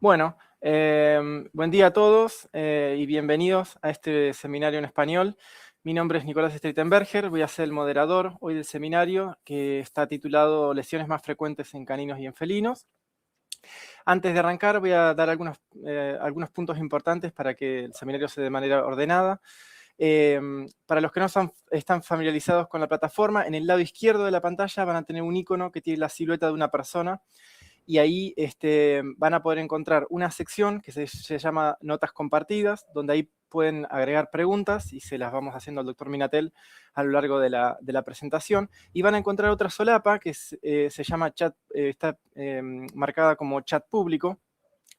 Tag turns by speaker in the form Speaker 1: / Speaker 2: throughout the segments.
Speaker 1: Bueno, buen día a todos y bienvenidos a este seminario en español. Mi nombre es Nicolás Streitenberger, voy a ser el moderador hoy del seminario que está titulado Lesiones más frecuentes en caninos y en felinos. Antes de arrancar voy a dar algunos puntos importantes para que el seminario se dé de manera ordenada. Para los que no están familiarizados con la plataforma, en el lado izquierdo de la pantalla van a tener un icono que tiene la silueta de una persona y ahí van a poder encontrar una sección que se llama Notas Compartidas, donde ahí pueden agregar preguntas y se las vamos haciendo al doctor Minatel a lo largo de la presentación. Y van a encontrar otra solapa que se llama chat, está marcada como chat público,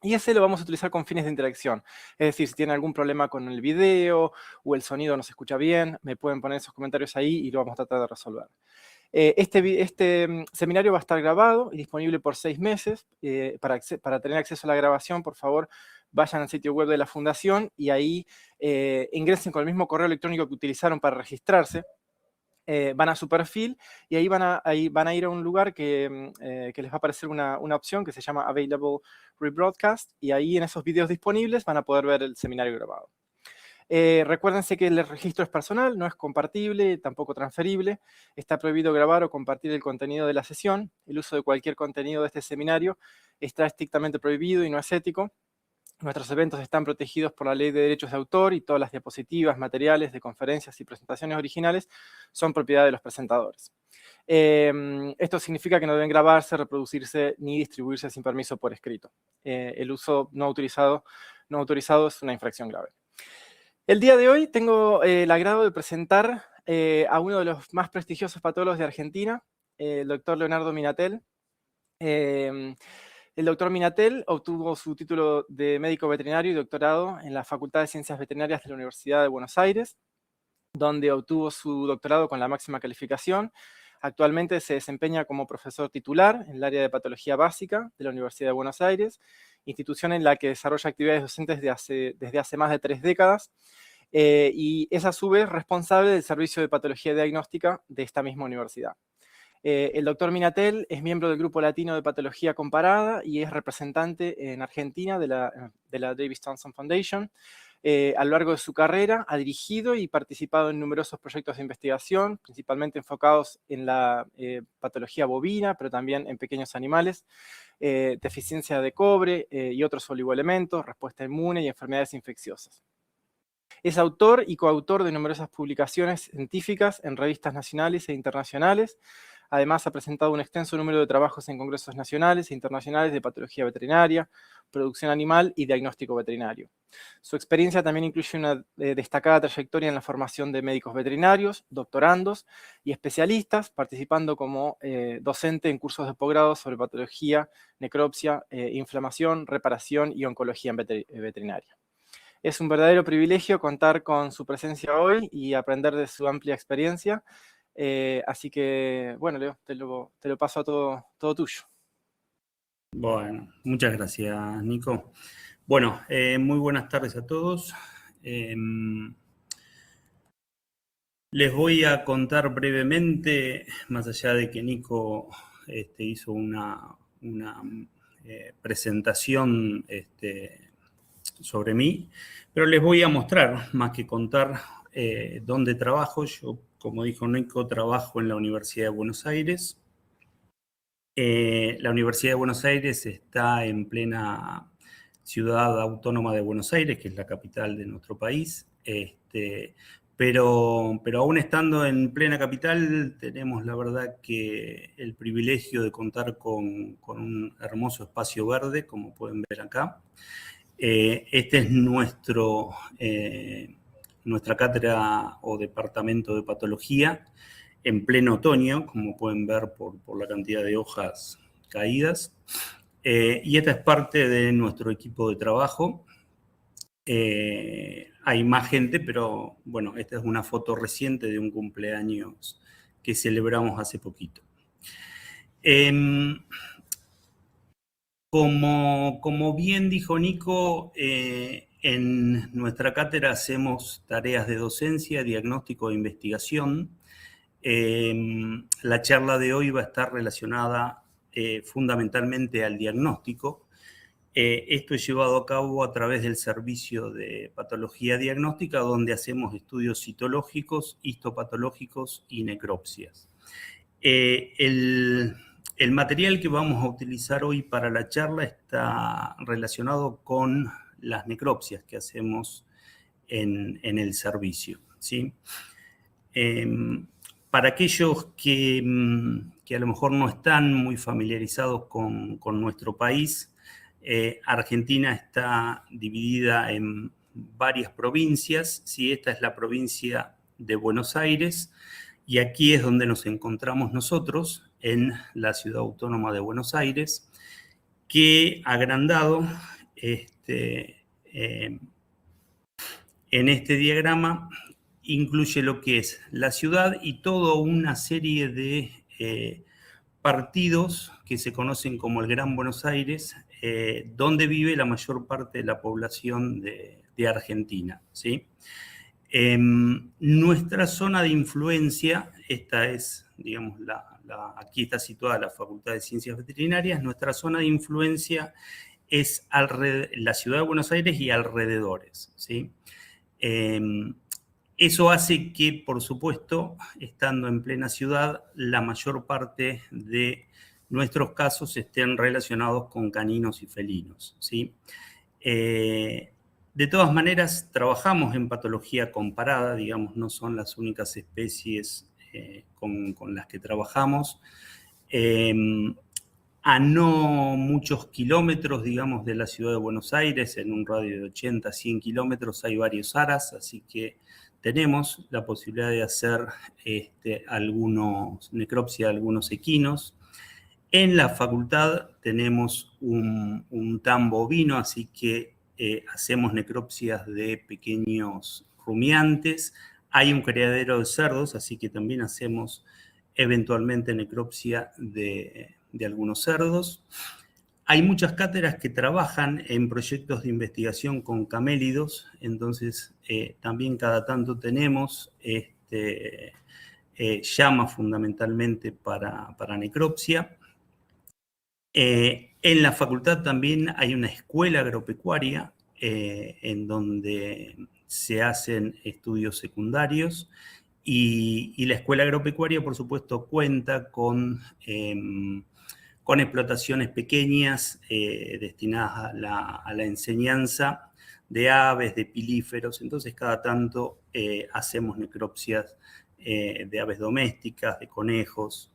Speaker 1: y ese lo vamos a utilizar con fines de interacción. Es decir, si tienen algún problema con el video o el sonido no se escucha bien, me pueden poner esos comentarios ahí y lo vamos a tratar de resolver. Este seminario va a estar grabado y disponible por 6 meses. Para tener acceso a la grabación, por favor, vayan al sitio web de la Fundación y ahí ingresen con el mismo correo electrónico que utilizaron para registrarse. Van a su perfil y ahí van a ir a un lugar que les va a aparecer una opción que se llama Available Rebroadcast, y ahí en esos videos disponibles van a poder ver el seminario grabado. Recuérdense que el registro es personal, no es compartible, tampoco transferible. Está prohibido grabar o compartir el contenido de la sesión. El uso de cualquier contenido de este seminario está estrictamente prohibido y no es ético. Nuestros eventos están protegidos por la Ley de Derechos de Autor y todas las diapositivas, materiales de conferencias y presentaciones originales son propiedad de los presentadores. Esto significa que no deben grabarse, reproducirse ni distribuirse sin permiso por escrito. El uso no autorizado es una infracción grave. El día de hoy tengo el agrado de presentar a uno de los más prestigiosos patólogos de Argentina, el doctor Leonardo Minatel. El doctor Minatel obtuvo su título de médico veterinario y doctorado en la Facultad de Ciencias Veterinarias de la Universidad de Buenos Aires, donde obtuvo su doctorado con la máxima calificación. Actualmente se desempeña como profesor titular en el área de patología básica de la Universidad de Buenos Aires, institución en la que desarrolla actividades docentes desde hace más de 3 décadas, y es a su vez responsable del servicio de patología diagnóstica de esta misma universidad. El doctor Minatel es miembro del Grupo Latino de Patología Comparada y es representante en Argentina de la Davis Thompson Foundation. A lo largo de su carrera ha dirigido y participado en numerosos proyectos de investigación, principalmente enfocados en la patología bovina, pero también en pequeños animales, deficiencia de cobre y otros oligoelementos, respuesta inmune y enfermedades infecciosas. Es autor y coautor de numerosas publicaciones científicas en revistas nacionales e internacionales. Además, ha presentado un extenso número de trabajos en congresos nacionales e internacionales de patología veterinaria, producción animal y diagnóstico veterinario. Su experiencia también incluye una destacada trayectoria en la formación de médicos veterinarios, doctorandos y especialistas, participando como docente en cursos de posgrado sobre patología, necropsia, inflamación, reparación y oncología veterinaria. Es un verdadero privilegio contar con su presencia hoy y aprender de su amplia experiencia. Así que, bueno, Leo, te lo paso a todo tuyo.
Speaker 2: Bueno, muchas gracias, Nico. Bueno, muy buenas tardes a todos. Les voy a contar brevemente, más allá de que Nico hizo una presentación sobre mí, pero les voy a mostrar, más que contar, dónde trabajo. Yo, como dijo Nico, trabajo en la Universidad de Buenos Aires. La Universidad de Buenos Aires está en plena ciudad autónoma de Buenos Aires, que es la capital de nuestro país, pero aún estando en plena capital, tenemos la verdad que el privilegio de contar con un hermoso espacio verde, como pueden ver acá. Este es nuestra cátedra o departamento de patología en pleno otoño, como pueden ver por la cantidad de hojas caídas. Y esta es parte de nuestro equipo de trabajo. Hay más gente, pero bueno, esta es una foto reciente de un cumpleaños que celebramos hace poquito. Como bien dijo Nico, en nuestra cátedra hacemos tareas de docencia, diagnóstico e investigación. La charla de hoy va a estar relacionada fundamentalmente al diagnóstico, Esto es llevado a cabo a través del servicio de patología diagnóstica, donde hacemos estudios citológicos, histopatológicos y necropsias. El material que vamos a utilizar hoy para la charla está relacionado con las necropsias que hacemos en el servicio, ¿sí? Para aquellos que a lo mejor no están muy familiarizados con nuestro país, Argentina está dividida en varias provincias, ¿sí? Esta es la provincia de Buenos Aires y aquí es donde nos encontramos nosotros, en la ciudad autónoma de Buenos Aires, que agrandado en este diagrama incluye lo que es la ciudad y toda una serie de partidos que se conocen como el Gran Buenos Aires, donde vive la mayor parte de la población de Argentina, ¿sí? Nuestra zona de influencia, esta es, digamos, aquí está situada la Facultad de Ciencias Veterinarias, nuestra zona de influencia es la ciudad de Buenos Aires y alrededores, ¿sí? Eso hace que, por supuesto, estando en plena ciudad, la mayor parte de nuestros casos estén relacionados con caninos y felinos, ¿sí? De todas maneras, trabajamos en patología comparada, digamos, no son las únicas especies con las que trabajamos. A no muchos kilómetros, digamos, de la ciudad de Buenos Aires, en un radio de 80 a 100 kilómetros, hay varios aras, así que tenemos la posibilidad de hacer necropsia de algunos equinos. En la facultad tenemos un tambo ovino, así que hacemos necropsias de pequeños rumiantes. Hay un criadero de cerdos, así que también hacemos eventualmente necropsia de algunos cerdos. Hay muchas cátedras que trabajan en proyectos de investigación con camélidos, entonces también cada tanto tenemos llamas fundamentalmente para necropsia. En la facultad también hay una escuela agropecuaria en donde se hacen estudios secundarios y la escuela agropecuaria, por supuesto, cuenta con explotaciones pequeñas destinadas a la enseñanza de aves, de pilíferos. Entonces, cada tanto hacemos necropsias de aves domésticas, de conejos,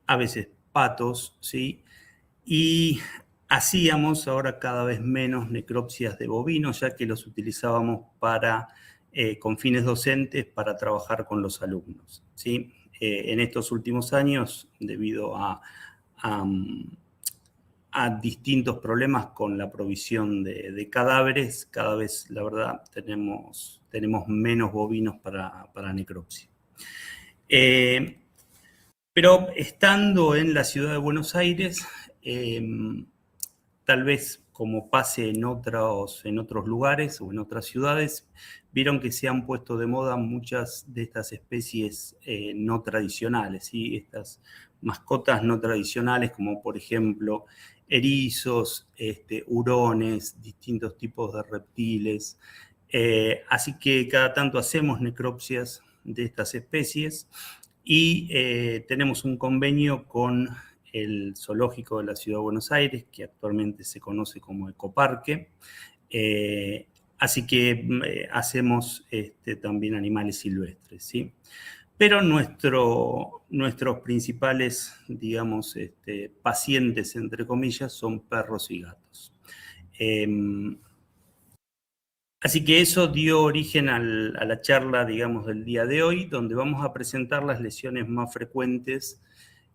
Speaker 2: a veces patos, ¿sí? Y hacíamos ahora cada vez menos necropsias de bovinos, ya que los utilizábamos con fines docentes para trabajar con los alumnos, ¿sí? En estos últimos años, debido a distintos problemas con la provisión de cadáveres, cada vez, la verdad, tenemos menos bovinos para necropsia. Pero estando en la ciudad de Buenos Aires, tal vez como pase en otros lugares o en otras ciudades, vieron que se han puesto de moda muchas de estas especies no tradicionales, ¿sí? Estas mascotas no tradicionales, como por ejemplo erizos, hurones, distintos tipos de reptiles. Así que cada tanto hacemos necropsias de estas especies y tenemos un convenio con el zoológico de la Ciudad de Buenos Aires, que actualmente se conoce como Ecoparque. Así que hacemos también animales silvestres, ¿sí? Pero nuestros principales, digamos, pacientes, entre comillas, son perros y gatos. Así que eso dio origen a la charla, digamos, del día de hoy, donde vamos a presentar las lesiones más frecuentes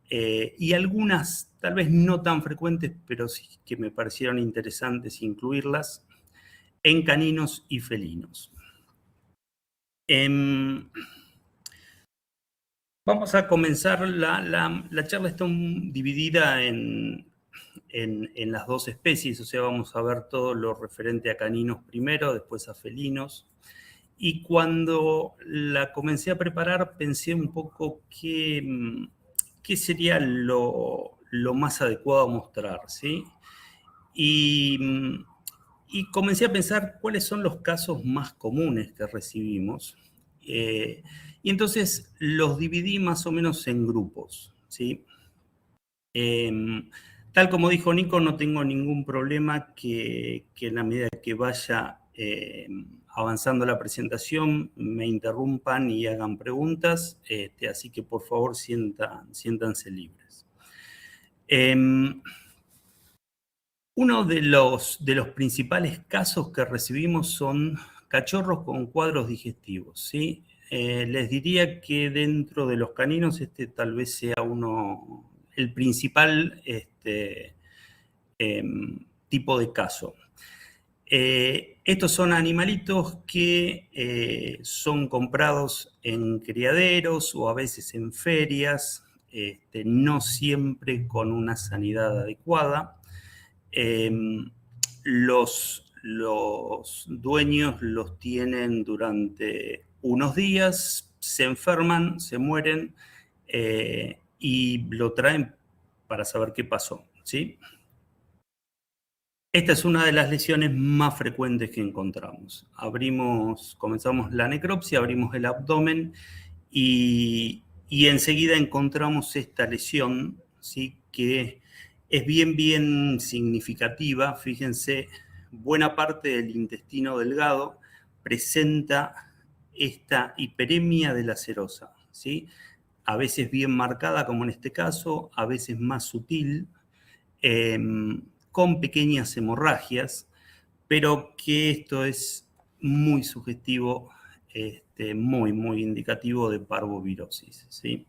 Speaker 2: y algunas tal vez no tan frecuentes, pero sí que me parecieron interesantes incluirlas, en caninos y felinos. Vamos a comenzar, la charla está dividida en las dos especies, o sea, vamos a ver todo lo referente a caninos primero, después a felinos. Y cuando la comencé a preparar, pensé un poco qué sería lo más adecuado a mostrar, ¿sí? Y comencé a pensar cuáles son los casos más comunes que recibimos. Y entonces los dividí más o menos en grupos, ¿sí? Tal como dijo Nico, no tengo ningún problema que en la medida que vaya avanzando la presentación me interrumpan y hagan preguntas, así que por favor siéntanse libres. Uno de los principales casos que recibimos son cachorros con cuadros digestivos, ¿sí? Les diría que dentro de los caninos este tal vez sea el principal tipo de caso. Estos son animalitos que son comprados en criaderos o a veces en ferias, no siempre con una sanidad adecuada. Los dueños los tienen durante unos días, se enferman, se mueren y lo traen para saber qué pasó, ¿sí? Esta es una de las lesiones más frecuentes que encontramos. Comenzamos la necropsia, abrimos el abdomen y enseguida encontramos esta lesión, ¿sí? Que es bien significativa. Fíjense, buena parte del intestino delgado presenta esta hiperemia de la serosa, ¿sí? A veces bien marcada, como en este caso, a veces más sutil, con pequeñas hemorragias, pero que esto es muy sugestivo, muy indicativo de parvovirosis, ¿sí?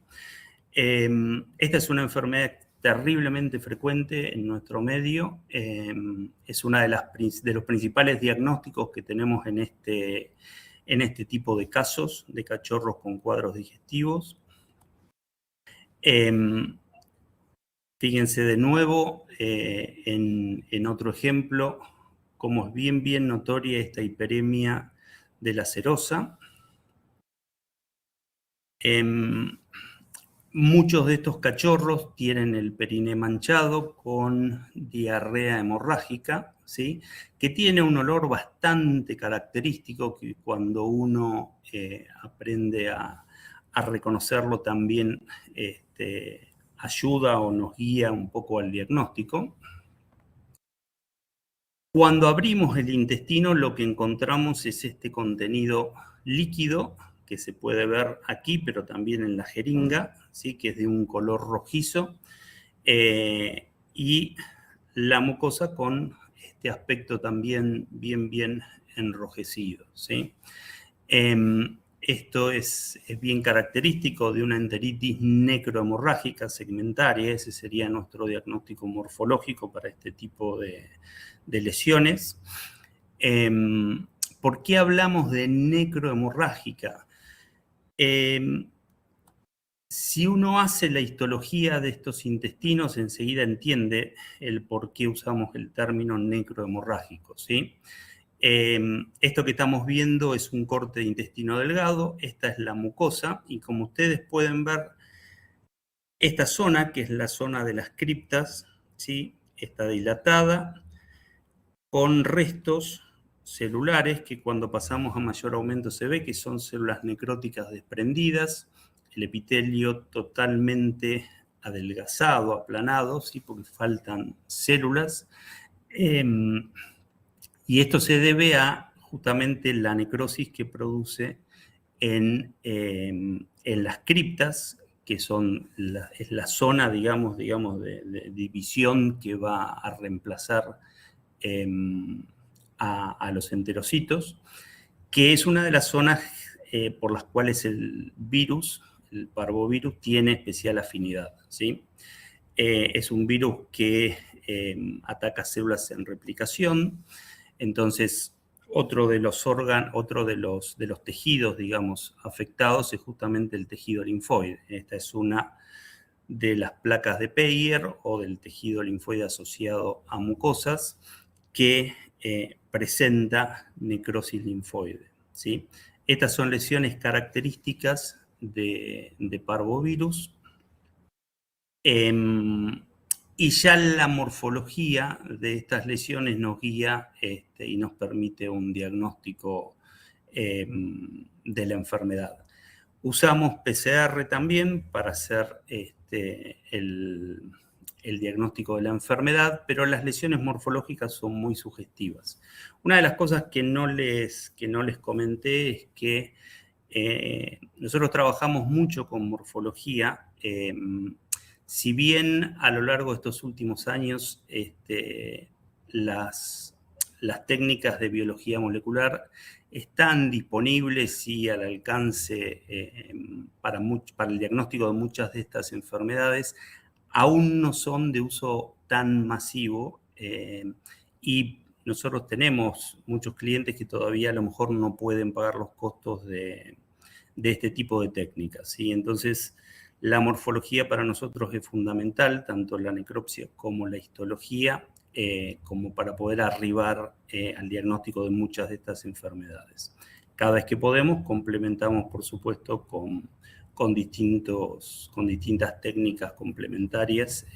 Speaker 2: Esta es una enfermedad terriblemente frecuente en nuestro medio. Es uno de los principales diagnósticos que tenemos en este tipo de casos de cachorros con cuadros digestivos. Fíjense de nuevo en otro ejemplo cómo es bien notoria esta hiperemia de la serosa. Muchos de estos cachorros tienen el periné manchado con diarrea hemorrágica, ¿sí? Que tiene un olor bastante característico que cuando uno aprende a reconocerlo también ayuda o nos guía un poco al diagnóstico. Cuando abrimos el intestino lo que encontramos es este contenido líquido que se puede ver aquí, pero también en la jeringa, ¿sí? Que es de un color rojizo, y la mucosa con este aspecto también bien enrojecido, ¿sí? Esto es bien característico de una enteritis necrohemorrágica segmentaria. Ese sería nuestro diagnóstico morfológico para este tipo de lesiones. ¿Por qué hablamos de necrohemorrágica? Si uno hace la histología de estos intestinos, enseguida entiende el por qué usamos el término necrohemorrágico, ¿sí? Esto que estamos viendo es un corte de intestino delgado, esta es la mucosa, y como ustedes pueden ver, esta zona, que es la zona de las criptas, ¿sí? Está dilatada, con restos celulares que cuando pasamos a mayor aumento se ve que son células necróticas desprendidas, el epitelio totalmente adelgazado, aplanado, ¿sí? Porque faltan células. Y esto se debe a justamente la necrosis que produce en las criptas, que es la zona, digamos de división que va a reemplazar a los enterocitos, que es una de las zonas por las cuales el virus, el parvovirus, tiene especial afinidad, ¿sí? Es un virus que ataca células en replicación. Entonces, otro de los tejidos, digamos, afectados es justamente el tejido linfoide. Esta es una de las placas de Peyer o del tejido linfoide asociado a mucosas que presenta necrosis linfoide, ¿sí? Estas son lesiones características de parvovirus. Y ya la morfología de estas lesiones nos guía y nos permite un diagnóstico de la enfermedad. Usamos PCR también para hacer el diagnóstico de la enfermedad, pero las lesiones morfológicas son muy sugestivas. Una de las cosas que no les comenté es que nosotros trabajamos mucho con morfología. Si bien a lo largo de estos últimos años las técnicas de biología molecular están disponibles y al alcance para el diagnóstico de muchas de estas enfermedades, aún no son de uso tan masivo y nosotros tenemos muchos clientes que todavía a lo mejor no pueden pagar los costos de este tipo de técnicas, ¿sí? Entonces, la morfología para nosotros es fundamental, tanto la necropsia como la histología, como para poder arribar al diagnóstico de muchas de estas enfermedades. Cada vez que podemos, complementamos, por supuesto, con distintas técnicas complementarias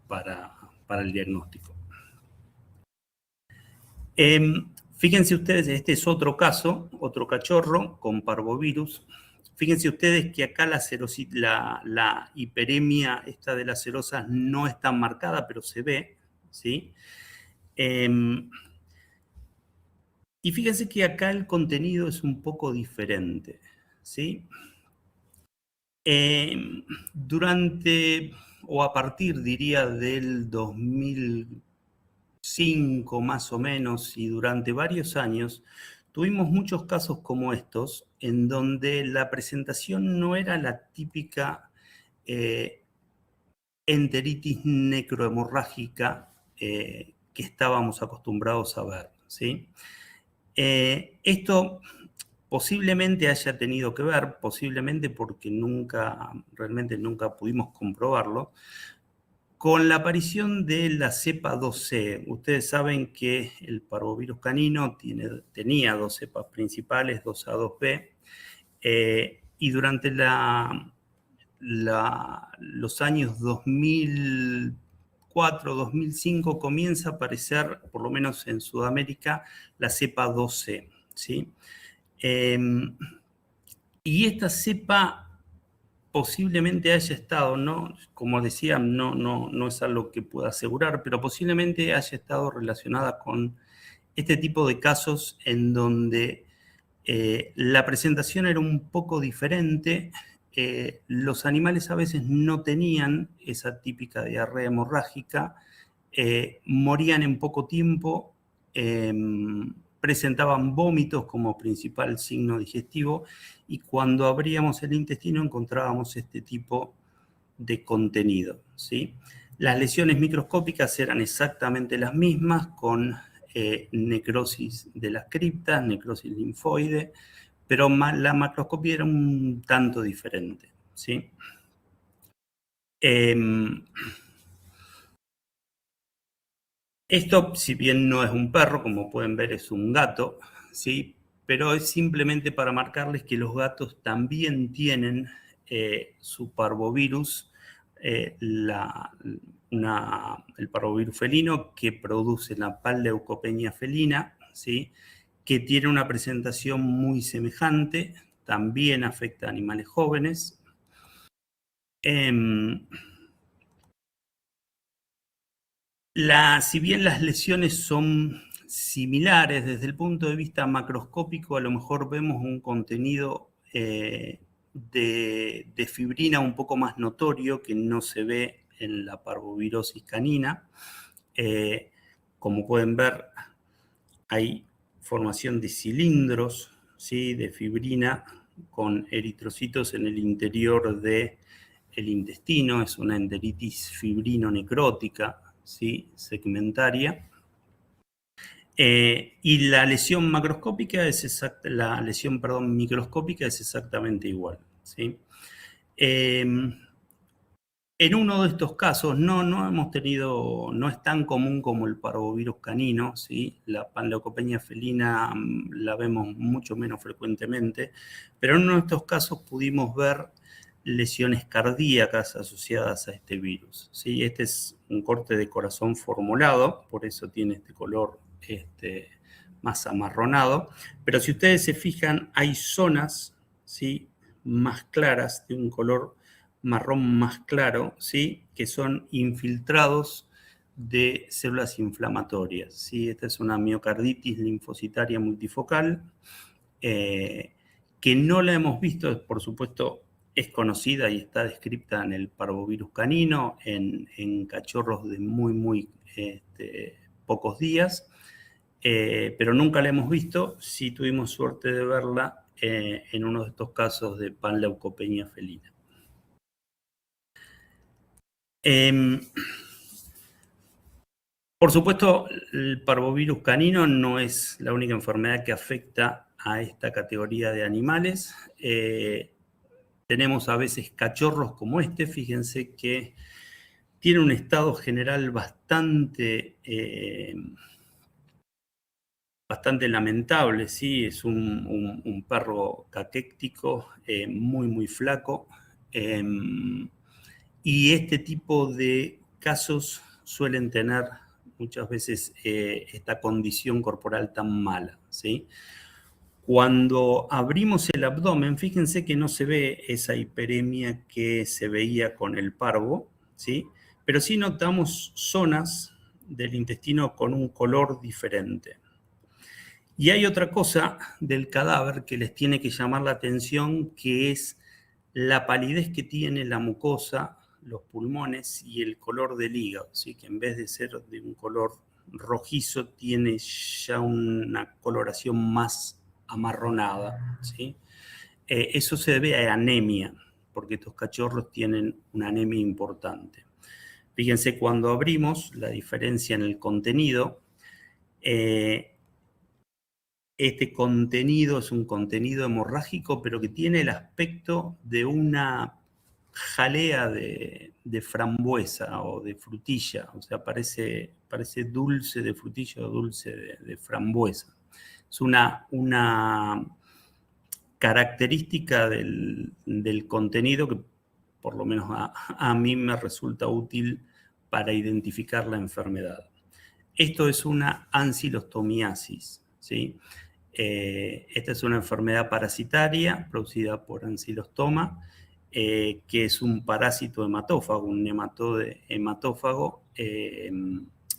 Speaker 2: para el diagnóstico. Fíjense ustedes, este es otro caso, otro cachorro con parvovirus. Fíjense ustedes que acá la hiperemia esta de las serosas no es tan marcada, pero se ve, ¿sí? Y fíjense que acá el contenido es un poco diferente, ¿sí? Durante, o a partir, diría, del 2005 más o menos, y durante varios años, tuvimos muchos casos como estos, en donde la presentación no era la típica enteritis necrohemorrágica que estábamos acostumbrados a ver, ¿sí? Esto posiblemente haya tenido que ver, posiblemente porque realmente nunca pudimos comprobarlo, con la aparición de la cepa 2C. Ustedes saben que el parvovirus canino tenía dos cepas principales, 2A, 2B, y durante los años 2004, 2005 comienza a aparecer, por lo menos en Sudamérica, la cepa 2C, ¿sí? Y esta cepa posiblemente haya estado, ¿no? Como decía, no es algo que pueda asegurar, pero posiblemente haya estado relacionada con este tipo de casos en donde la presentación era un poco diferente. Los animales a veces no tenían esa típica diarrea hemorrágica, morían en poco tiempo, presentaban vómitos como principal signo digestivo, y cuando abríamos el intestino encontrábamos este tipo de contenido, ¿sí? Las lesiones microscópicas eran exactamente las mismas, con necrosis de las criptas, necrosis linfoide, pero la macroscopía era un tanto diferente, ¿sí? Esto, si bien no es un perro, como pueden ver, es un gato, ¿sí? Pero es simplemente para marcarles que los gatos también tienen su parvovirus, el parvovirus felino, que produce la panleucopenia felina, ¿sí? Que tiene una presentación muy semejante, también afecta a animales jóvenes. Si bien las lesiones son similares desde el punto de vista macroscópico, a lo mejor vemos un contenido de fibrina un poco más notorio que no se ve en la parvovirosis canina. Como pueden ver, hay formación de cilindros, ¿sí?, de fibrina con eritrocitos en el interior del intestino. Es una enteritis fibrino-necrótica, ¿sí?, segmentaria. Y la lesión microscópica es exactamente igual, ¿sí? En uno de estos casos no es tan común como el parvovirus canino, ¿sí? La panleucopenia felina la vemos mucho menos frecuentemente, pero en uno de estos casos pudimos ver lesiones cardíacas asociadas a este virus, ¿sí? Este es un corte de corazón formulado, por eso tiene este color más amarronado. Pero si ustedes se fijan, hay zonas, ¿sí?, más claras, de un color marrón más claro, ¿sí?, que son infiltrados de células inflamatorias, ¿sí? Esta es una miocarditis linfocitaria multifocal, que no la hemos visto, por supuesto, es conocida y está descrita en el parvovirus canino, en cachorros de muy pocos días, pero nunca la hemos visto. Sí tuvimos suerte de verla en uno de estos casos de panleucopenia felina. Por supuesto, el parvovirus canino no es la única enfermedad que afecta a esta categoría de animales. Tenemos a veces cachorros como este, fíjense que tiene un estado general bastante lamentable, ¿sí? Es un perro caquéctico, muy flaco. Y este tipo de casos suelen tener muchas veces esta condición corporal tan mala, ¿sí? Cuando abrimos el abdomen, fíjense que no se ve esa hiperemia que se veía con el parvo, ¿sí? Pero sí notamos zonas del intestino con un color diferente. Y hay otra cosa del cadáver que les tiene que llamar la atención, que es la palidez que tiene la mucosa, los pulmones y el color del hígado, ¿sí? Que en vez de ser de un color rojizo, tiene ya una coloración más amarronada, ¿sí? Eso se debe a anemia, porque estos cachorros tienen una anemia importante. Fíjense, cuando abrimos, la diferencia en el contenido, este contenido es un contenido hemorrágico, pero que tiene el aspecto de una jalea de frambuesa o de frutilla, o sea, parece dulce de frutilla o dulce de frambuesa. Es una característica del contenido que por lo menos a mí me resulta útil para identificar la enfermedad. Esto es una ancilostomiasis, ¿sí? Esta es una enfermedad parasitaria producida por ancilostoma, que es un parásito hematófago, un nematode hematófago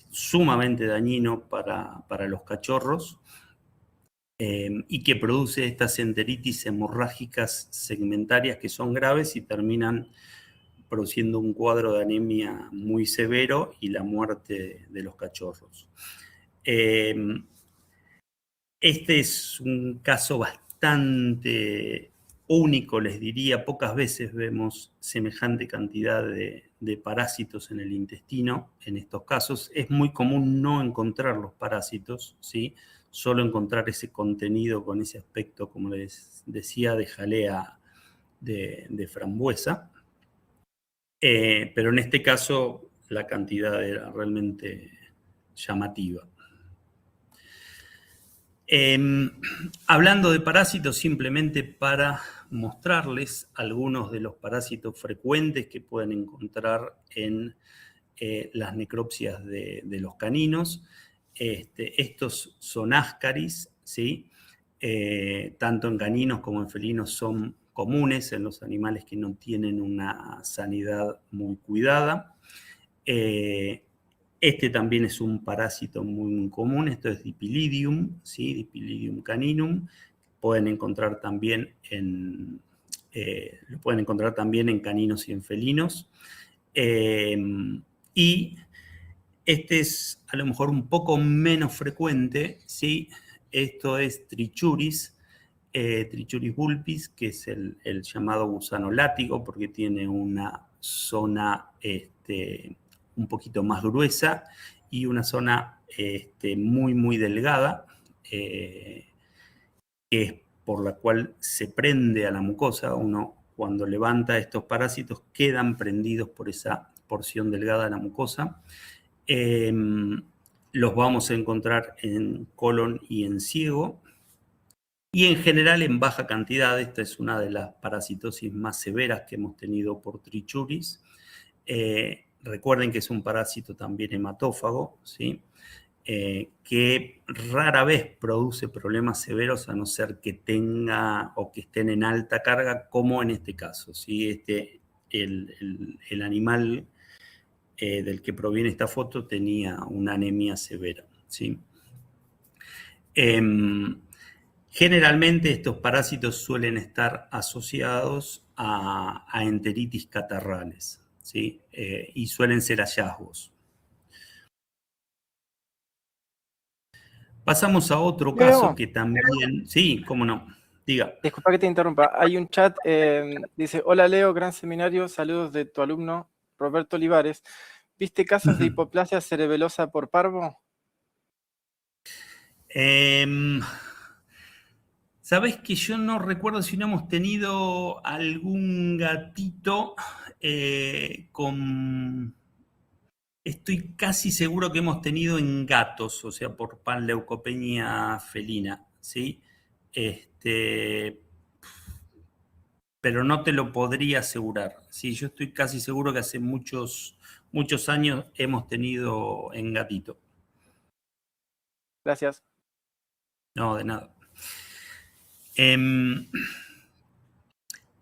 Speaker 2: sumamente dañino para los cachorros, y que produce estas enteritis hemorrágicas segmentarias que son graves y terminan produciendo un cuadro de anemia muy severo y la muerte de los cachorros. Este es un caso bastante único, les diría. Pocas veces vemos semejante cantidad de parásitos en el intestino en estos casos. Es muy común no encontrar los parásitos, ¿sí? Solo encontrar ese contenido con ese aspecto, como les decía, de jalea de frambuesa. Pero en este caso la cantidad era realmente llamativa. Hablando de parásitos, simplemente para mostrarles algunos de los parásitos frecuentes que pueden encontrar en las necropsias de los caninos. Estos son ascaris, ¿sí? Tanto en caninos como en felinos son comunes en los animales que no tienen una sanidad muy cuidada. Este también es un parásito muy común, esto es Dipylidium, ¿sí? Dipylidium caninum. Pueden encontrar también lo pueden encontrar también en caninos y en felinos. Y este es a lo mejor un poco menos frecuente, ¿sí? Esto es Trichuris, Trichuris vulpis, que es el llamado gusano látigo, porque tiene una zona un poquito más gruesa y una zona muy delgada, que es por la cual se prende a la mucosa. Uno, cuando levanta estos parásitos, quedan prendidos por esa porción delgada de la mucosa. Los vamos a encontrar en colon y en ciego. y en general en baja cantidad. Esta es una de las parasitosis más severas que hemos tenido por Trichuris. Recuerden que es un parásito también hematófago, ¿sí? Que rara vez produce problemas severos a no ser que tenga o que estén en alta carga, como en este caso, ¿sí? El animal del que proviene esta foto tenía una anemia severa, ¿sí? Generalmente estos parásitos suelen estar asociados a enteritis catarrales, ¿sí? Y suelen ser hallazgos. Pasamos a otro caso
Speaker 1: Leo,
Speaker 2: que también... Sí, cómo no. Diga.
Speaker 1: disculpa que te interrumpa. Hay un chat, dice, hola Leo, gran seminario, saludos de tu alumno Roberto Olivares. ¿Viste casos de hipoplasia cerebelosa por parvo?
Speaker 2: Sabes que yo no recuerdo si no hemos tenido algún gatito con... Estoy casi seguro que hemos tenido en gatos, o sea, por panleucopenia felina, ¿sí? Pero no te lo podría asegurar. Sí, yo estoy casi seguro que hace muchos años hemos tenido en gatito.
Speaker 1: Gracias.
Speaker 2: No, de nada.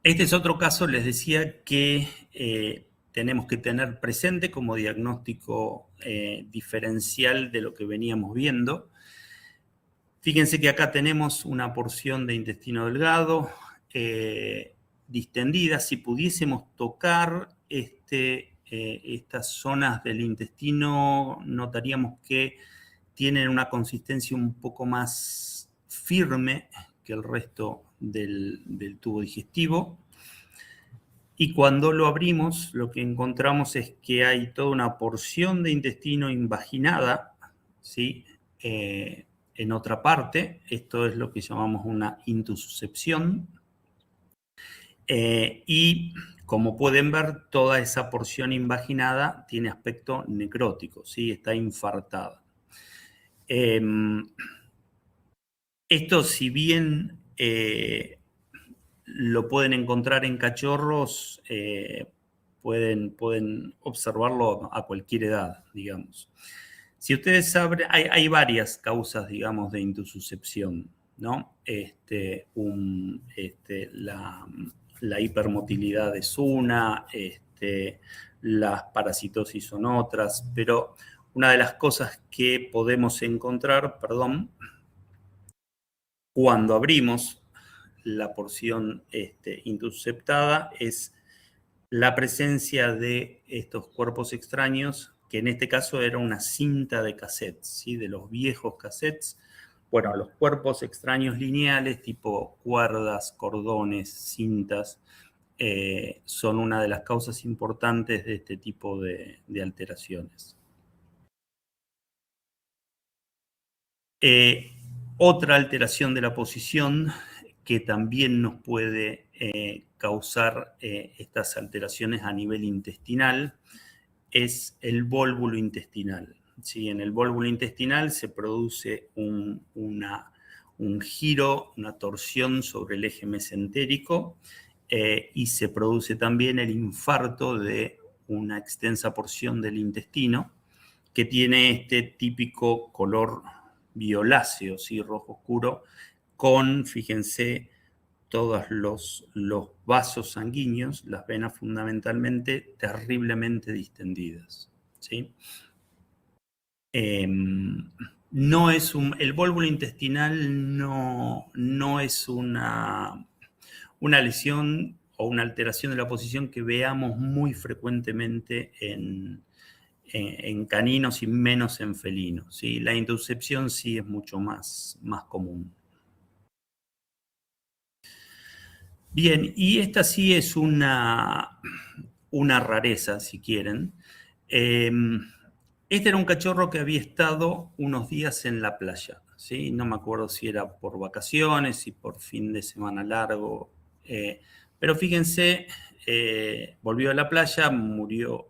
Speaker 2: Este es otro caso, les decía, que tenemos que tener presente como diagnóstico diferencial de lo que veníamos viendo. Fíjense que acá tenemos una porción de intestino delgado distendida. Si pudiésemos tocar estas zonas del intestino, notaríamos que tienen una consistencia un poco más firme que el resto del tubo digestivo. Y cuando lo abrimos, lo que encontramos es que hay toda una porción de intestino invaginada, ¿sí? En otra parte. Esto es lo que llamamos una intususcepción. Y como pueden ver, toda esa porción invaginada tiene aspecto necrótico, ¿sí? Está infartada. Esto, si bien lo pueden encontrar en cachorros, pueden observarlo a cualquier edad, digamos. Si ustedes saben, hay varias causas, digamos, de intususcepción, ¿no? La hipermotilidad es una, las parasitosis son otras, pero una de las cosas que podemos encontrar, cuando abrimos la porción intussusceptada es la presencia de estos cuerpos extraños, que en este caso era una cinta de cassettes, ¿sí? De los viejos cassettes. Bueno, los cuerpos extraños lineales, tipo cuerdas, cordones, cintas, son una de las causas importantes de este tipo de alteraciones. Otra alteración de la posición que también nos puede causar estas alteraciones a nivel intestinal es el vólvulo intestinal. ¿Sí? En el vólvulo intestinal se produce un giro, una torsión sobre el eje mesentérico y se produce también el infarto de una extensa porción del intestino que tiene este típico color violáceo, ¿sí? Rojo oscuro, con, fíjense, todos los vasos sanguíneos, las venas fundamentalmente, terriblemente distendidas, ¿sí? No es el vólvulo intestinal no es una lesión o una alteración de la posición que veamos muy frecuentemente en caninos y menos en felinos, ¿sí? La intussuscepción sí es mucho más común. Bien, y esta sí es una rareza, si quieren. Este era un cachorro que había estado unos días en la playa, ¿sí? No me acuerdo si era por vacaciones, si por fin de semana largo, pero fíjense, volvió a la playa, murió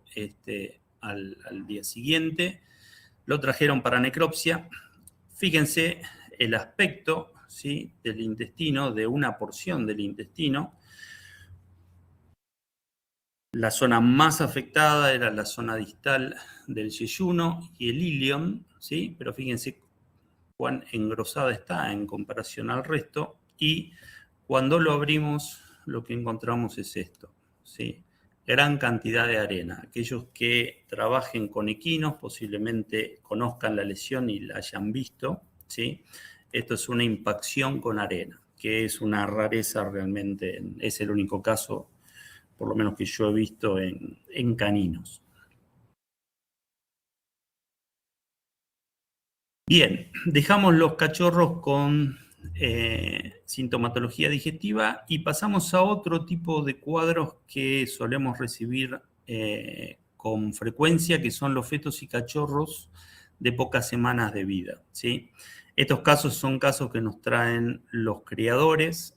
Speaker 2: al día siguiente, lo trajeron para necropsia. Fíjense el aspecto, ¿sí?, del intestino, de una porción del intestino. La zona más afectada era la zona distal del yeyuno y el ilion, ¿sí? Pero fíjense cuán engrosada está en comparación al resto. Y cuando lo abrimos, lo que encontramos es esto, ¿sí? Gran cantidad de arena. Aquellos que trabajen con equinos posiblemente conozcan la lesión y la hayan visto, ¿sí? Esto es una impacción con arena, que es una rareza realmente. Es el único caso, por lo menos que yo he visto en caninos. Bien, dejamos los cachorros con sintomatología digestiva y pasamos a otro tipo de cuadros que solemos recibir con frecuencia, que son los fetos y cachorros de pocas semanas de vida, ¿sí? Estos casos son casos que nos traen los criadores,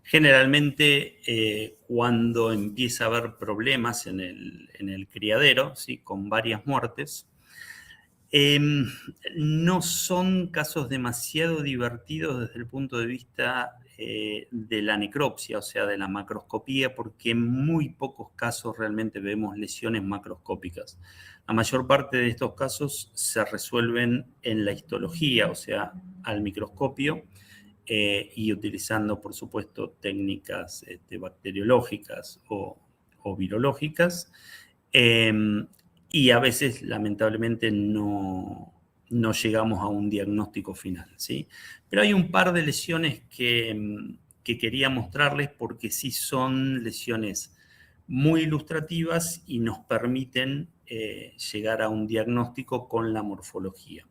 Speaker 2: generalmente cuando empieza a haber problemas en el criadero, ¿sí?, con varias muertes. No son casos demasiado divertidos desde el punto de vista de la necropsia, o sea, de la macroscopía, porque en muy pocos casos realmente vemos lesiones macroscópicas. La mayor parte de estos casos se resuelven en la histología, o sea, al microscopio, y utilizando, por supuesto, técnicas bacteriológicas o virológicas. Y a veces, lamentablemente, no llegamos a un diagnóstico final, ¿sí? Pero hay un par de lesiones que quería mostrarles porque sí son lesiones muy ilustrativas y nos permiten llegar a un diagnóstico con la morfología.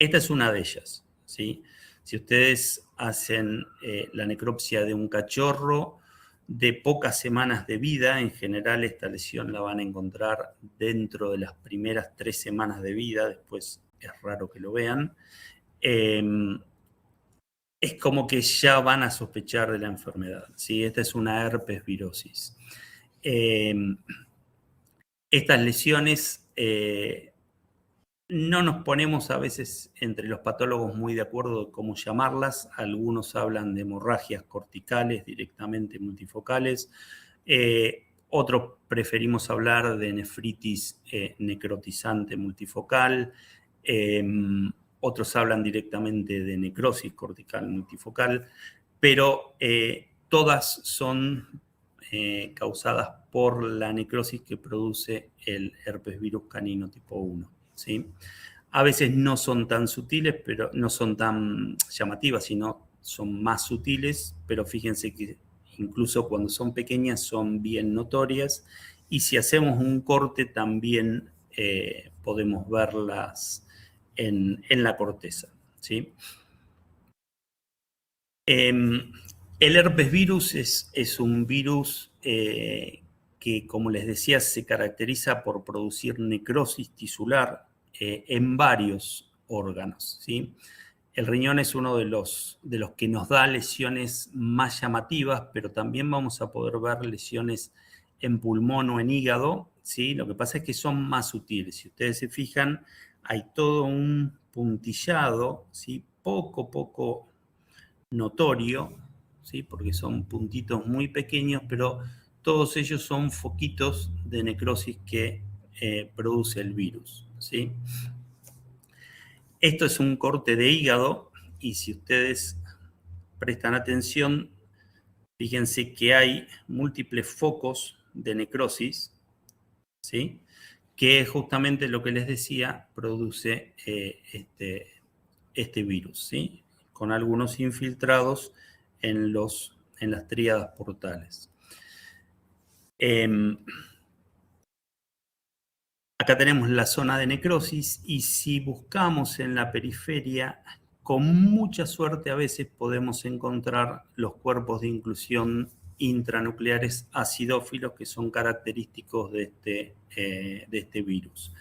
Speaker 2: Esta es una de ellas, ¿sí? Si ustedes hacen la necropsia de un cachorro de pocas semanas de vida, en general esta lesión la van a encontrar dentro de las primeras 3 semanas de vida, después es raro que lo vean. Es como que ya van a sospechar de la enfermedad, ¿sí? Esta es una herpes virosis. Estas lesiones no nos ponemos a veces entre los patólogos muy de acuerdo de cómo llamarlas. Algunos hablan de hemorragias corticales directamente multifocales. Otros preferimos hablar de nefritis necrotizante multifocal. Otros hablan directamente de necrosis cortical multifocal. Pero todas son causadas por la necrosis que produce el herpes virus canino tipo 1. ¿Sí? A veces no son tan sutiles, pero no son tan llamativas, sino son más sutiles, pero fíjense que incluso cuando son pequeñas son bien notorias, y si hacemos un corte también podemos verlas en la corteza, ¿sí? El herpes virus es un virus que, como les decía, se caracteriza por producir necrosis tisular en varios órganos, ¿sí? El riñón es uno de los que nos da lesiones más llamativas, pero también vamos a poder ver lesiones en pulmón o en hígado, ¿sí? Lo que pasa es que son más sutiles. Si ustedes se fijan, hay todo un puntillado, ¿sí?, poco notorio, ¿sí?, porque son puntitos muy pequeños, pero todos ellos son foquitos de necrosis que produce el virus, ¿sí? Esto es un corte de hígado y si ustedes prestan atención, fíjense que hay múltiples focos de necrosis, ¿sí?, que es justamente lo que les decía, produce este virus, ¿sí?, con algunos infiltrados en las tríadas portales. Acá tenemos la zona de necrosis y si buscamos en la periferia, con mucha suerte a veces podemos encontrar los cuerpos de inclusión intranucleares acidófilos que son característicos de este virus.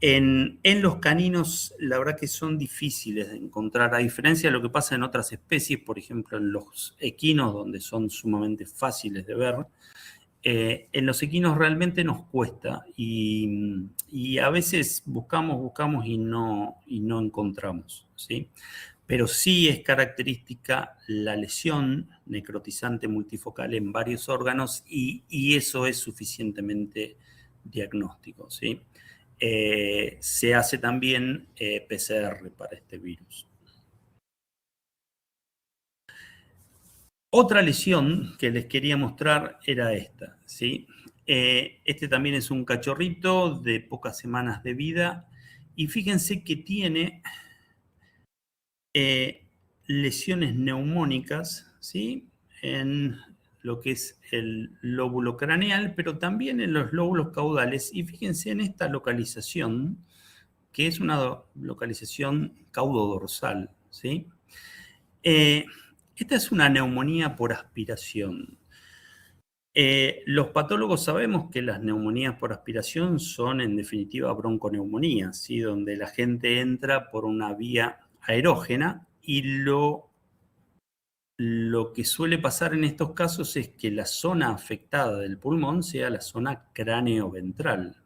Speaker 2: En los caninos, la verdad que son difíciles de encontrar, a diferencia de lo que pasa en otras especies, por ejemplo en los equinos, donde son sumamente fáciles de ver. En los equinos realmente nos cuesta y a veces buscamos y no encontramos, ¿sí? pero sí es característica la lesión necrotizante multifocal en varios órganos y eso es suficientemente diagnóstico, ¿sí? Se hace también PCR para este virus. Otra lesión que les quería mostrar era esta, ¿sí? Este también es un cachorrito de pocas semanas de vida y fíjense que tiene lesiones neumónicas, ¿sí? En lo que es el lóbulo craneal, pero también en los lóbulos caudales. Y fíjense en esta localización, que es una localización caudodorsal, ¿sí? Esta es una neumonía por aspiración. Los patólogos sabemos que las neumonías por aspiración son en definitiva bronconeumonías, ¿sí? Donde la gente entra por una vía aerógena y lo que suele pasar en estos casos es que la zona afectada del pulmón sea la zona cráneo-ventral.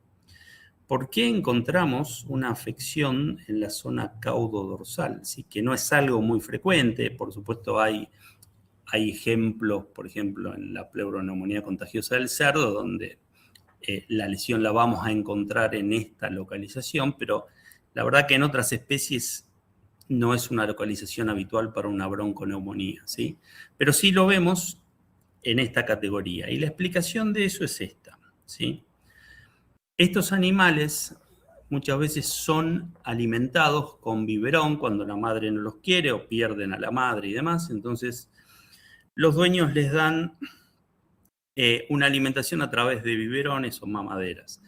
Speaker 2: ¿Por qué encontramos una afección en la zona caudodorsal? ¿Sí? Que no es algo muy frecuente, por supuesto hay ejemplos, por ejemplo, en la pleuroneumonía contagiosa del cerdo, donde la lesión la vamos a encontrar en esta localización, pero la verdad que en otras especies no es una localización habitual para una bronconeumonía, ¿sí? Pero sí lo vemos en esta categoría. Y la explicación de eso es esta, ¿sí? Estos animales muchas veces son alimentados con biberón cuando la madre no los quiere o pierden a la madre y demás. Entonces, los dueños les dan una alimentación a través de biberones o mamaderas.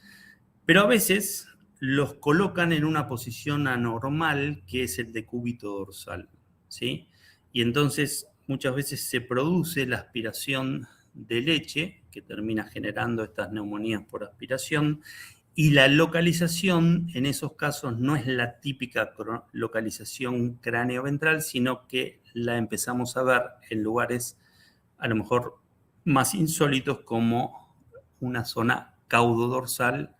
Speaker 2: Pero a veces los colocan en una posición anormal, que es el decúbito dorsal, ¿sí? Y entonces muchas veces se produce la aspiración de leche, que termina generando estas neumonías por aspiración, y la localización en esos casos no es la típica localización cráneo-ventral, sino que la empezamos a ver en lugares a lo mejor más insólitos como una zona caudodorsal,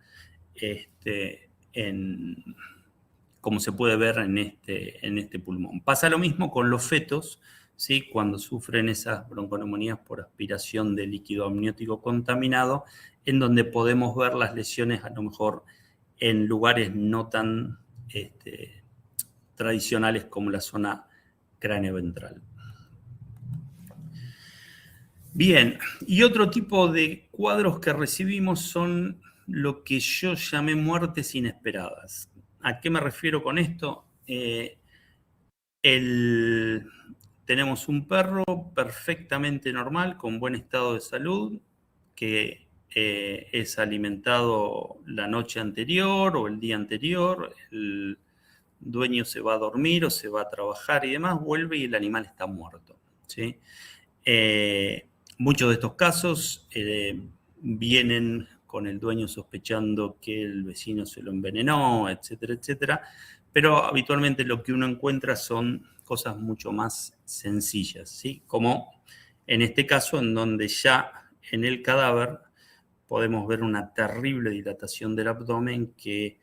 Speaker 2: como se puede ver en este pulmón. Pasa lo mismo con los fetos, ¿sí? Cuando sufren esas bronconeumonías por aspiración de líquido amniótico contaminado, en donde podemos ver las lesiones a lo mejor en lugares no tan tradicionales como la zona cráneo-ventral. Bien, y otro tipo de cuadros que recibimos son lo que yo llamé muertes inesperadas. ¿A qué me refiero con esto? Tenemos un perro perfectamente normal, con buen estado de salud, que es alimentado la noche anterior o el día anterior, el dueño se va a dormir o se va a trabajar y demás, vuelve y el animal está muerto, ¿sí? Muchos de estos casos vienen con el dueño sospechando que el vecino se lo envenenó, etcétera, etcétera, pero habitualmente lo que uno encuentra son cosas mucho más sencillas, ¿sí? Como en este caso, en donde ya en el cadáver podemos ver una terrible dilatación del abdomen que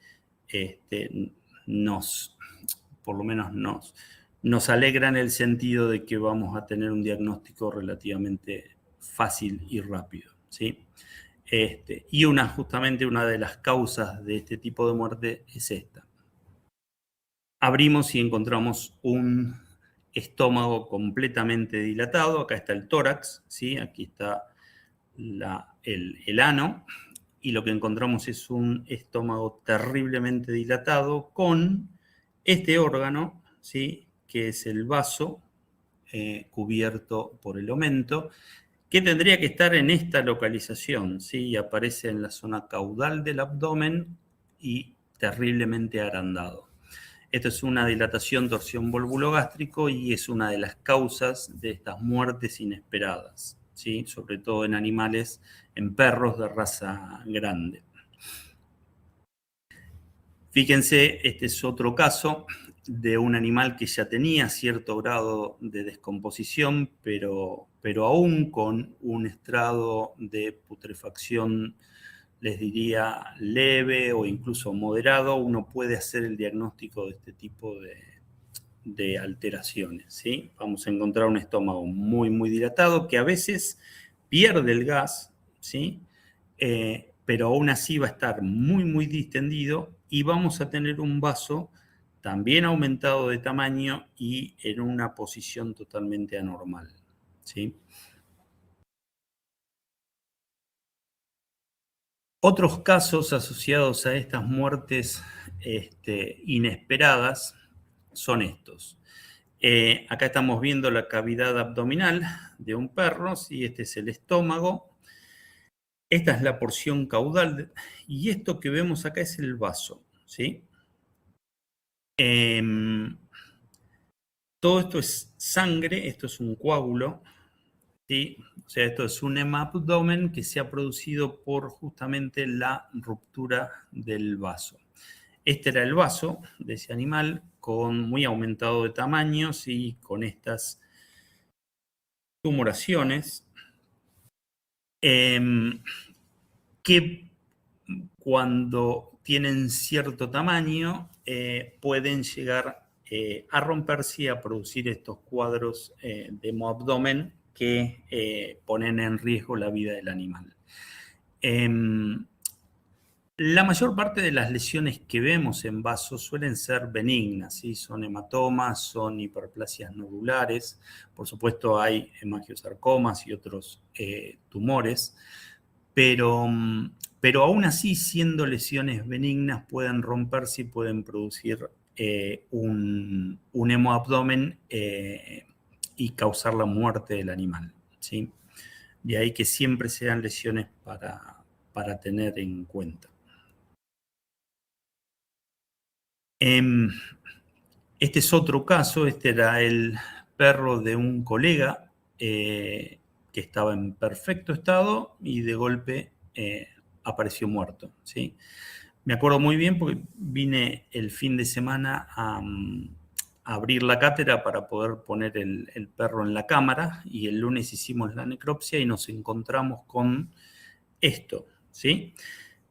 Speaker 2: por lo menos nos alegra en el sentido de que vamos a tener un diagnóstico relativamente fácil y rápido, ¿sí? Y justamente una de las causas de este tipo de muerte es esta. Abrimos y encontramos un estómago completamente dilatado. Acá está el tórax, ¿sí? Aquí está el ano. Y lo que encontramos es un estómago terriblemente dilatado con este órgano, ¿sí? Que es el vaso cubierto por el omento, que tendría que estar en esta localización, ¿sí? Y aparece en la zona caudal del abdomen y terriblemente agrandado. Esto es una dilatación torsión volvulogástrico y es una de las causas de estas muertes inesperadas, ¿sí? Sobre todo en animales, en perros de raza grande. Fíjense, este es otro caso de un animal que ya tenía cierto grado de descomposición, pero aún con un estrado de putrefacción, les diría leve o incluso moderado, uno puede hacer el diagnóstico de este tipo de alteraciones, ¿sí? Vamos a encontrar un estómago muy, muy dilatado que a veces pierde el gas, ¿sí? Pero aún así va a estar muy, muy distendido y vamos a tener un vaso también aumentado de tamaño y en una posición totalmente anormal, ¿sí? Otros casos asociados a estas muertes inesperadas son estos. Acá estamos viendo la cavidad abdominal de un perro, ¿sí? Este es el estómago. Esta es la porción caudal y esto que vemos acá es el vaso, ¿sí? Todo esto es sangre, esto es un coágulo, ¿sí? O sea, esto es un hemabdomen que se ha producido por justamente la ruptura del vaso. Este era el vaso de ese animal, muy aumentado de tamaños y con estas tumoraciones, que cuando tienen cierto tamaño pueden llegar a romperse y a producir estos cuadros de hemoabdomen que ponen en riesgo la vida del animal. La mayor parte de las lesiones que vemos en vasos suelen ser benignas, ¿sí? Son hematomas, son hiperplasias nodulares, por supuesto hay hemangiosarcomas y otros tumores, pero aún así, siendo lesiones benignas, pueden romperse y pueden producir un hemoabdomen y causar la muerte del animal, ¿sí? De ahí que siempre sean lesiones para tener en cuenta. Este es otro caso, este era el perro de un colega que estaba en perfecto estado y de golpe apareció muerto, ¿sí? Me acuerdo muy bien porque vine el fin de semana a abrir la cátedra para poder poner el perro en la cámara y el lunes hicimos la necropsia y nos encontramos con esto, ¿sí?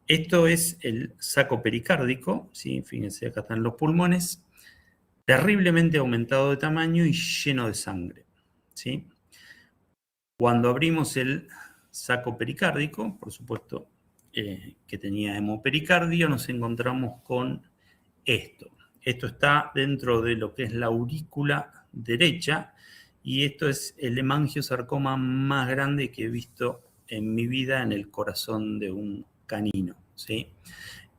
Speaker 2: Esto es el saco pericárdico, ¿sí? Fíjense, acá están los pulmones, terriblemente aumentado de tamaño y lleno de sangre, ¿sí? Cuando abrimos el saco pericárdico, por supuesto que tenía hemopericardio, nos encontramos con esto. Esto está dentro de lo que es la aurícula derecha y esto es el hemangiosarcoma más grande que he visto en mi vida en el corazón de un canino, ¿sí?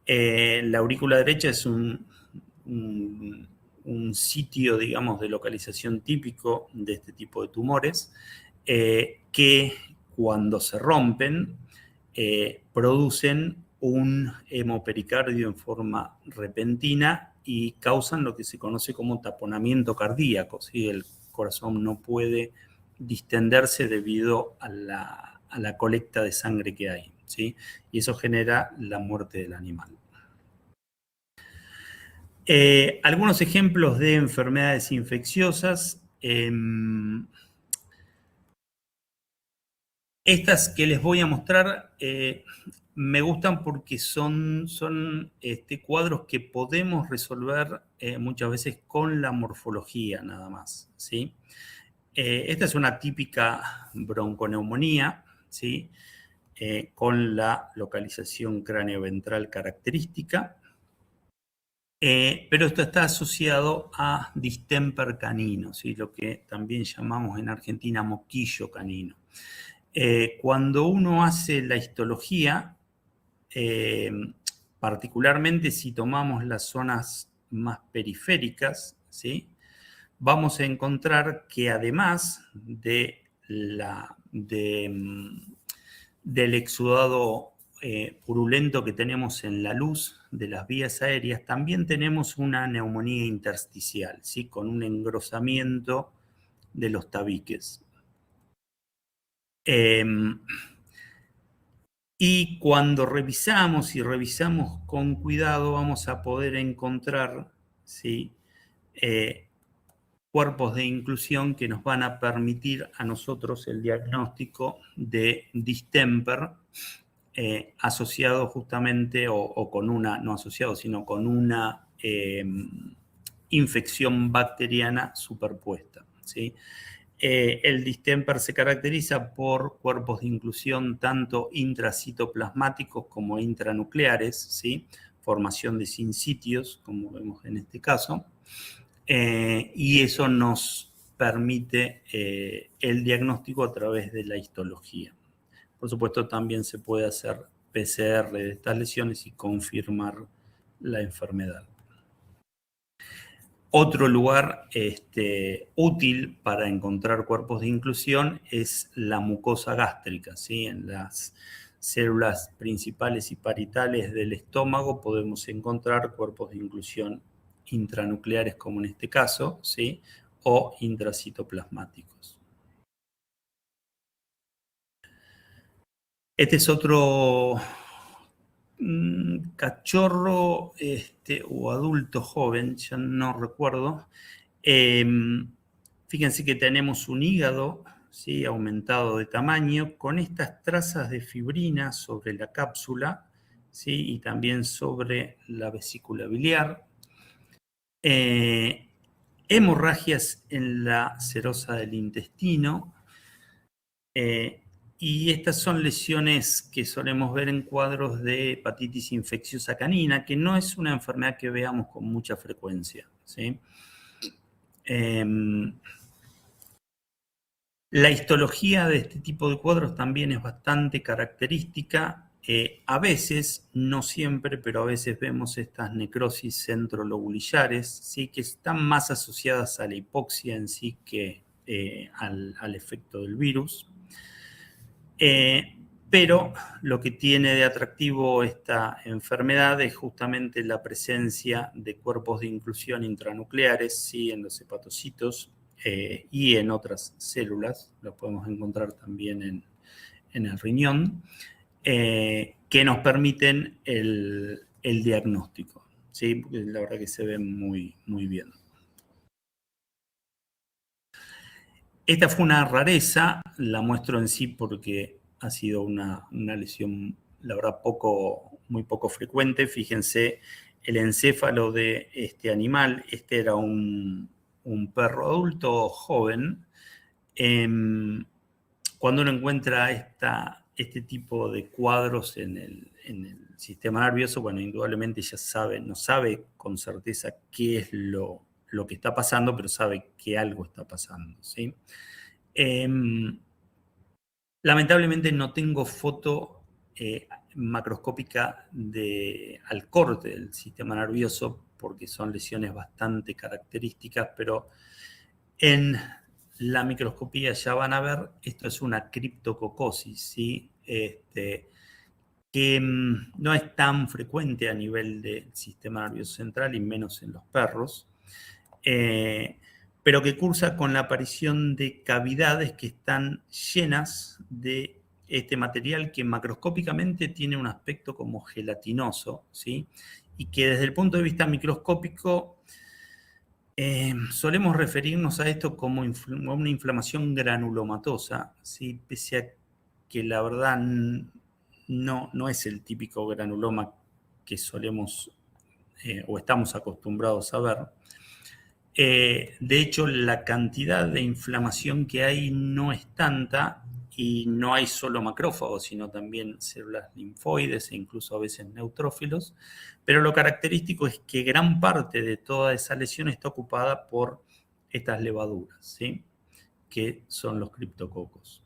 Speaker 2: La aurícula derecha es un sitio, digamos, de localización típico de este tipo de tumores que cuando se rompen producen un hemopericardio en forma repentina y causan lo que se conoce como taponamiento cardíaco, ¿sí? El corazón no puede distenderse debido a la colecta de sangre que hay, ¿sí? Y eso genera la muerte del animal. Algunos ejemplos de enfermedades infecciosas. Estas que les voy a mostrar me gustan porque son cuadros que podemos resolver muchas veces con la morfología nada más, ¿sí? Esta es una típica bronconeumonía, ¿sí? Con la localización craneoventral característica. Pero esto está asociado a distemper canino, ¿sí? Lo que también llamamos en Argentina moquillo canino. Cuando uno hace la histología, particularmente si tomamos las zonas más periféricas, ¿sí? Vamos a encontrar que además del exudado purulento que tenemos en la luz de las vías aéreas, también tenemos una neumonía intersticial, ¿sí? Con un engrosamiento de los tabiques. Y cuando revisamos con cuidado, vamos a poder encontrar, ¿sí? Cuerpos de inclusión que nos van a permitir a nosotros el diagnóstico de distemper asociado justamente, o con una, no asociado, sino con una infección bacteriana superpuesta, ¿sí? El distemper se caracteriza por cuerpos de inclusión tanto intracitoplasmáticos como intranucleares, ¿sí? Formación de sinsitios, como vemos en este caso, y eso nos permite el diagnóstico a través de la histología. Por supuesto, también se puede hacer PCR de estas lesiones y confirmar la enfermedad. Otro lugar útil para encontrar cuerpos de inclusión es la mucosa gástrica, ¿sí? En las células principales y parietales del estómago podemos encontrar cuerpos de inclusión intranucleares, como en este caso, ¿sí? O intracitoplasmáticos. Este es otro cachorro o adulto joven, ya no recuerdo. Fíjense que tenemos un hígado, ¿sí? Aumentado de tamaño, con estas trazas de fibrina sobre la cápsula, ¿sí? Y también sobre la vesícula biliar. Hemorragias en la serosa del intestino. Y estas son lesiones que solemos ver en cuadros de hepatitis infecciosa canina, que no es una enfermedad que veamos con mucha frecuencia, ¿sí? La histología de este tipo de cuadros también es bastante característica. A veces, no siempre, pero a veces vemos estas necrosis centrolobulillares, ¿sí? Que están más asociadas a la hipoxia en sí que al efecto del virus. Pero lo que tiene de atractivo esta enfermedad es justamente la presencia de cuerpos de inclusión intranucleares, ¿sí? En los hepatocitos y en otras células, lo podemos encontrar también en el riñón, que nos permiten el diagnóstico, ¿sí? Porque la verdad que se ven muy, muy bien. Esta fue una rareza, la muestro en sí porque ha sido una lesión, la verdad, muy poco frecuente. Fíjense el encéfalo de este animal. Este era un perro adulto joven. Cuando uno encuentra este tipo de cuadros en el sistema nervioso, bueno, indudablemente ya no sabe con certeza qué es lo que está pasando, pero sabe que algo está pasando, ¿sí? Lamentablemente no tengo foto macroscópica al corte del sistema nervioso porque son lesiones bastante características, pero en la microscopía ya van a ver, esto es una criptococosis, ¿sí? Que no es tan frecuente a nivel del sistema nervioso central y menos en los perros, pero que cursa con la aparición de cavidades que están llenas de este material que macroscópicamente tiene un aspecto como gelatinoso, ¿sí? Y que desde el punto de vista microscópico solemos referirnos a esto como una inflamación granulomatosa, ¿sí? Pese a que la verdad no es el típico granuloma que solemos o estamos acostumbrados a ver. De hecho, la cantidad de inflamación que hay no es tanta y no hay solo macrófagos, sino también células linfoides e incluso a veces neutrófilos, pero lo característico es que gran parte de toda esa lesión está ocupada por estas levaduras, ¿sí? Que son los criptococos.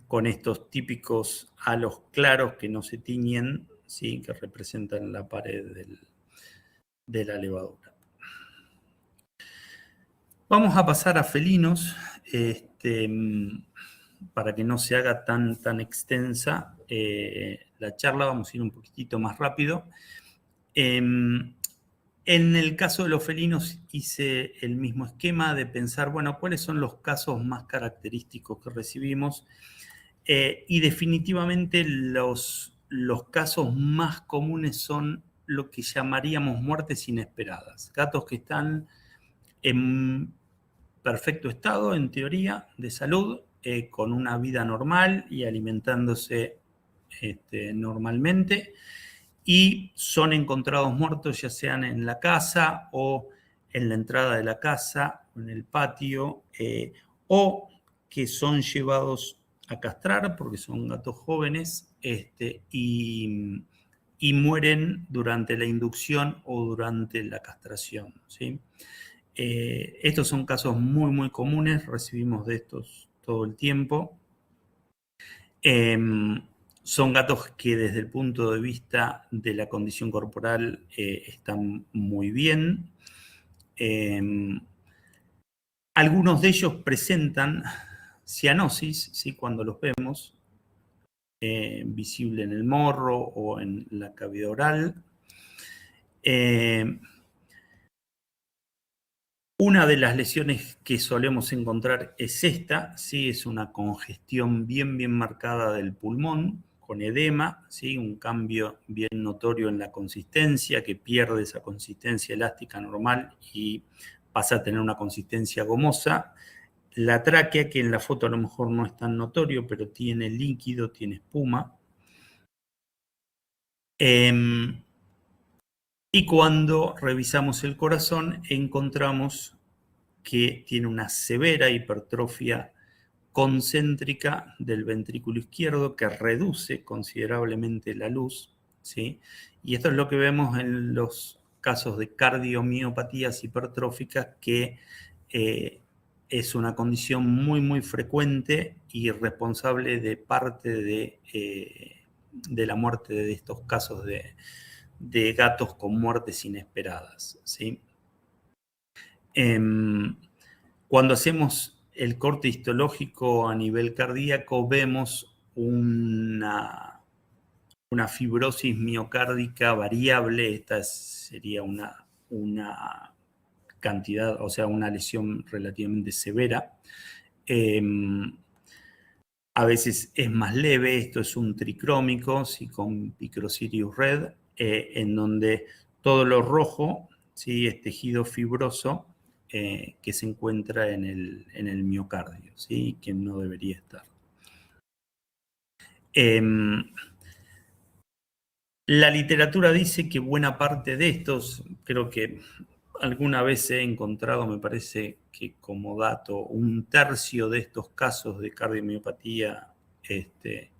Speaker 2: Con estos típicos halos claros que no se tiñen, ¿sí? Que representan la pared de la levadura. Vamos a pasar a felinos, para que no se haga tan extensa la charla, vamos a ir un poquitito más rápido. En el caso de los felinos hice el mismo esquema de pensar, bueno, ¿cuáles son los casos más característicos que recibimos? Y definitivamente los casos más comunes son lo que llamaríamos muertes inesperadas. Gatos que están en perfecto estado, en teoría, de salud, con una vida normal y alimentándose normalmente, y son encontrados muertos ya sean en la casa o en la entrada de la casa, o en el patio, o que son llevados a castrar porque son gatos jóvenes y mueren durante la inducción o durante la castración, ¿sí? Estos son casos muy, muy comunes, recibimos de estos todo el tiempo. Son gatos que desde el punto de vista de la condición corporal están muy bien. Algunos de ellos presentan cianosis, ¿sí? Cuando los vemos, visible en el morro o en la cavidad oral. Una de las lesiones que solemos encontrar es esta, ¿sí? Es una congestión bien, bien marcada del pulmón, con edema, ¿sí? Un cambio bien notorio en la consistencia, que pierde esa consistencia elástica normal y pasa a tener una consistencia gomosa. La tráquea, que en la foto a lo mejor no es tan notorio, pero tiene líquido, tiene espuma. Y cuando revisamos el corazón, encontramos que tiene una severa hipertrofia concéntrica del ventrículo izquierdo que reduce considerablemente la luz, ¿sí? Y esto es lo que vemos en los casos de cardiomiopatías hipertróficas, que es una condición muy, muy frecuente y responsable de parte de la muerte de estos casos de gatos con muertes inesperadas, ¿sí? Cuando hacemos el corte histológico a nivel cardíaco, vemos una fibrosis miocárdica variable. Esta sería una cantidad, o sea, una lesión relativamente severa. A veces es más leve, esto es un tricrómico, ¿sí? Con Picrocirius red, en donde todo lo rojo, ¿sí? Es tejido fibroso que se encuentra en el miocardio, ¿sí? Que no debería estar. La literatura dice que buena parte de estos, creo que alguna vez he encontrado, me parece que como dato, 1/3 de estos casos de cardiomiopatía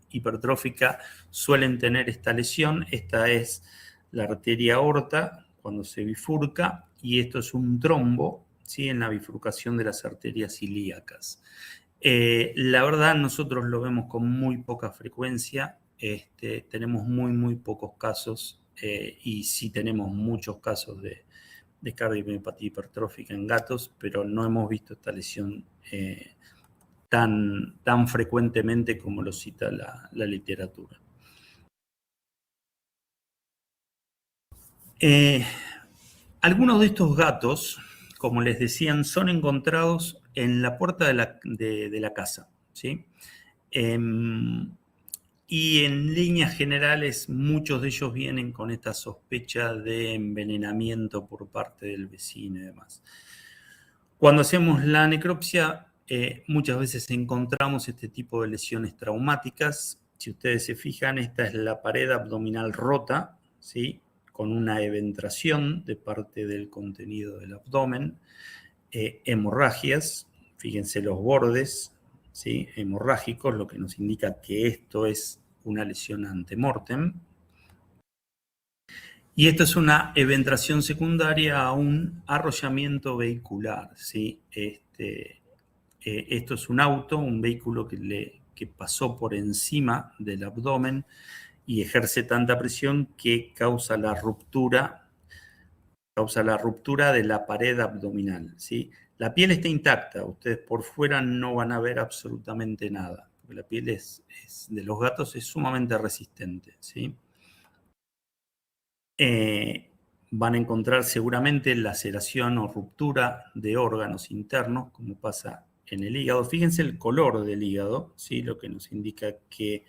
Speaker 2: hipertrófica suelen tener esta lesión. Esta es la arteria aorta cuando se bifurca, y esto es un trombo, ¿sí? En la bifurcación de las arterias ilíacas. La verdad, nosotros lo vemos con muy poca frecuencia. Tenemos muy, muy pocos casos, y sí tenemos muchos casos de cardiomiopatía hipertrófica en gatos, pero no hemos visto esta lesión tan frecuentemente como lo cita la literatura. Algunos de estos gatos, como les decían, son encontrados en la puerta de la casa, ¿sí? Y en líneas generales, muchos de ellos vienen con esta sospecha de envenenamiento por parte del vecino y demás. Cuando hacemos la necropsia, muchas veces encontramos este tipo de lesiones traumáticas. Si ustedes se fijan, esta es la pared abdominal rota, ¿sí? Con una eventración de parte del contenido del abdomen, hemorragias, fíjense los bordes, ¿sí? Hemorrágicos, lo que nos indica que esto es una lesión antemortem. Y esto es una eventración secundaria a un arrollamiento vehicular, ¿sí? Esto es un auto, un vehículo que pasó por encima del abdomen y ejerce tanta presión que causa la ruptura de la pared abdominal, ¿sí? La piel está intacta, ustedes por fuera no van a ver absolutamente nada, porque la piel de los gatos es sumamente resistente, ¿sí? Van a encontrar seguramente laceración o ruptura de órganos internos, como pasa en el hígado. Fíjense el color del hígado, ¿sí? Lo que nos indica que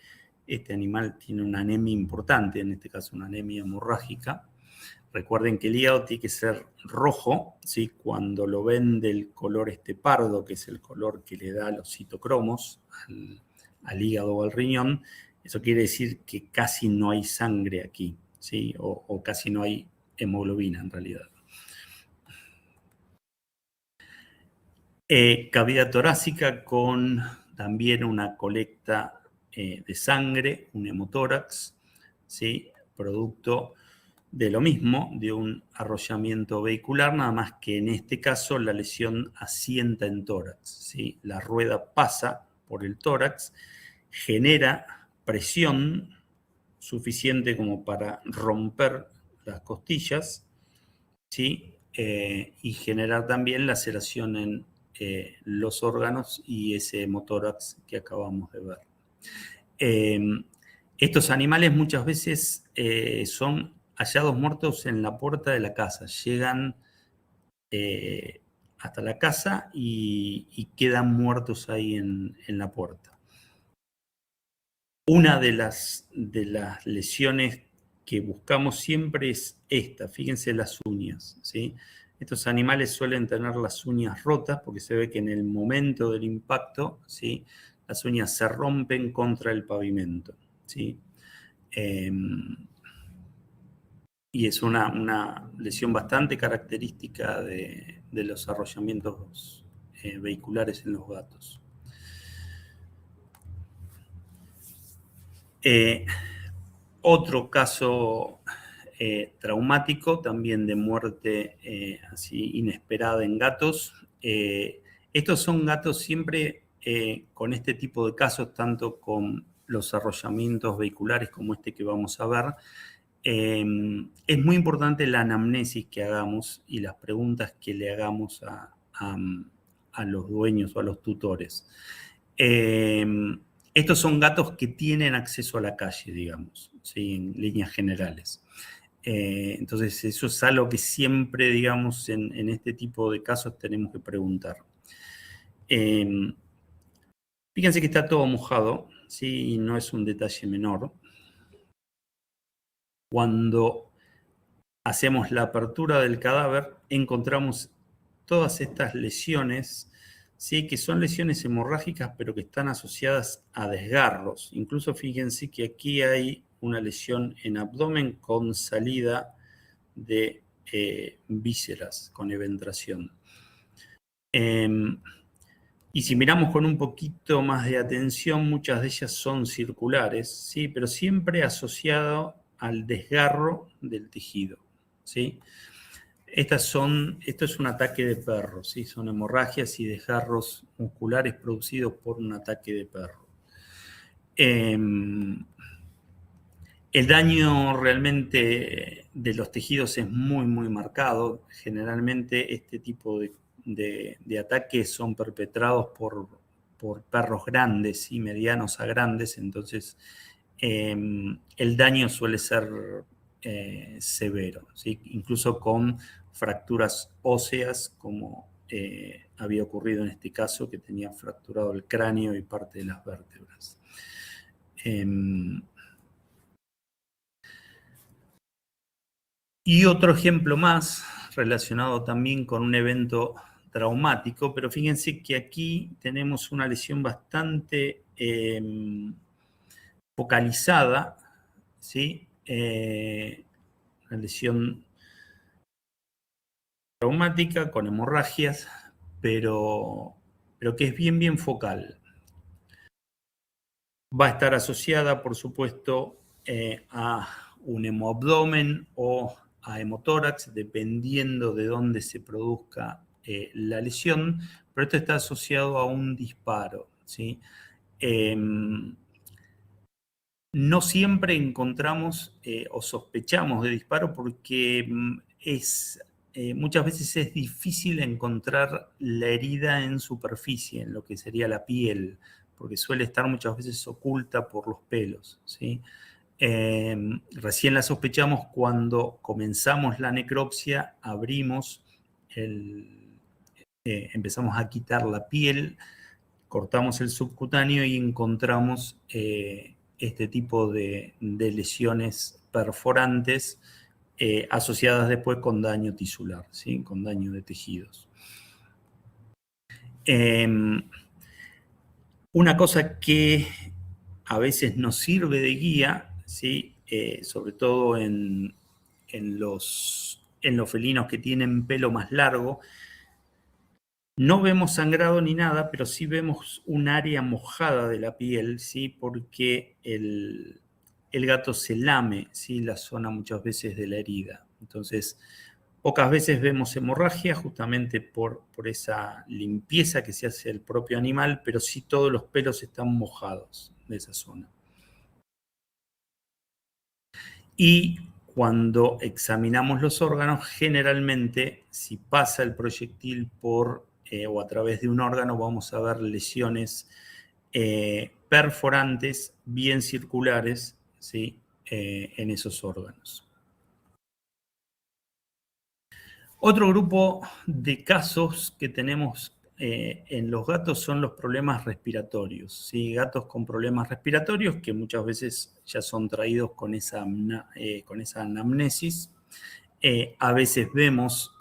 Speaker 2: este animal tiene una anemia importante, en este caso una anemia hemorrágica. Recuerden que el hígado tiene que ser rojo, ¿sí? Cuando lo ven del color pardo, que es el color que le da los citocromos al hígado o al riñón, eso quiere decir que casi no hay sangre aquí, ¿sí? O casi no hay hemoglobina en realidad. Cavidad torácica con también una colecta de sangre, un hemotórax, ¿sí? Producto de lo mismo, de un arrollamiento vehicular, nada más que en este caso la lesión asienta en tórax, ¿sí? La rueda pasa por el tórax, genera presión suficiente como para romper las costillas, ¿sí? Y generar también laceración en los órganos y ese hemotórax que acabamos de ver. Estos animales muchas veces son hallados muertos en la puerta de la casa. Llegan hasta la casa y quedan muertos ahí en la puerta. Una de las lesiones que buscamos siempre es esta. Fíjense las uñas, ¿sí? Estos animales suelen tener las uñas rotas porque se ve que en el momento del impacto, ¿sí? Las uñas se rompen contra el pavimento, ¿sí? Y es una lesión bastante característica de los arrollamientos vehiculares en los gatos. Otro caso traumático, también de muerte así inesperada en gatos. Estos son gatos siempre con este tipo de casos, tanto con los arrollamientos vehiculares como este que vamos a ver. Es muy importante la anamnesis que hagamos y las preguntas que le hagamos a los dueños o a los tutores. Estos son gatos que tienen acceso a la calle, digamos, ¿sí? En líneas generales. Entonces, eso es algo que siempre, digamos, en este tipo de casos tenemos que preguntar. Fíjense que está todo mojado, ¿sí? Y no es un detalle menor. Cuando hacemos la apertura del cadáver, encontramos todas estas lesiones, ¿sí? Que son lesiones hemorrágicas, pero que están asociadas a desgarros. Incluso fíjense que aquí hay una lesión en abdomen con salida de vísceras, con eventración. Y si miramos con un poquito más de atención, muchas de ellas son circulares, ¿sí? Pero siempre asociado al desgarro del tejido, ¿sí? Esto es un ataque de perro, ¿sí? Son hemorragias y desgarros musculares producidos por un ataque de perro. El daño realmente de los tejidos es muy, muy marcado. Generalmente este tipo de ataques son perpetrados por perros grandes y medianos a grandes, entonces el daño suele ser severo, ¿sí? Incluso con fracturas óseas, como había ocurrido en este caso, que tenía fracturado el cráneo y parte de las vértebras. Y otro ejemplo más, relacionado también con un evento traumático, pero fíjense que aquí tenemos una lesión bastante focalizada, ¿sí? Una lesión traumática con hemorragias, pero que es bien, bien focal. Va a estar asociada, por supuesto, a un hemoabdomen o a hemotórax, dependiendo de dónde se produzca la lesión, pero esto está asociado a un disparo, ¿sí? No siempre encontramos o sospechamos de disparo porque muchas veces es difícil encontrar la herida en superficie, en lo que sería la piel, porque suele estar muchas veces oculta por los pelos, ¿sí? Recién la sospechamos cuando comenzamos la necropsia, abrimos empezamos a quitar la piel, cortamos el subcutáneo y encontramos este tipo de lesiones perforantes asociadas después con daño tisular, ¿sí? Con daño de tejidos. Una cosa que a veces nos sirve de guía, ¿sí? sobre todo en los felinos que tienen pelo más largo. No vemos sangrado ni nada, pero sí vemos un área mojada de la piel, ¿sí? Porque el gato se lame, ¿sí? La zona muchas veces de la herida. Entonces, pocas veces vemos hemorragia justamente por esa limpieza que se hace el propio animal, pero sí todos los pelos están mojados de esa zona. Y cuando examinamos los órganos, generalmente, si pasa el proyectil por o a través de un órgano, vamos a ver lesiones perforantes bien circulares, ¿sí? En esos órganos. Otro grupo de casos que tenemos en los gatos son los problemas respiratorios, ¿sí? Gatos con problemas respiratorios que muchas veces ya son traídos con esa anamnesis. A veces vemos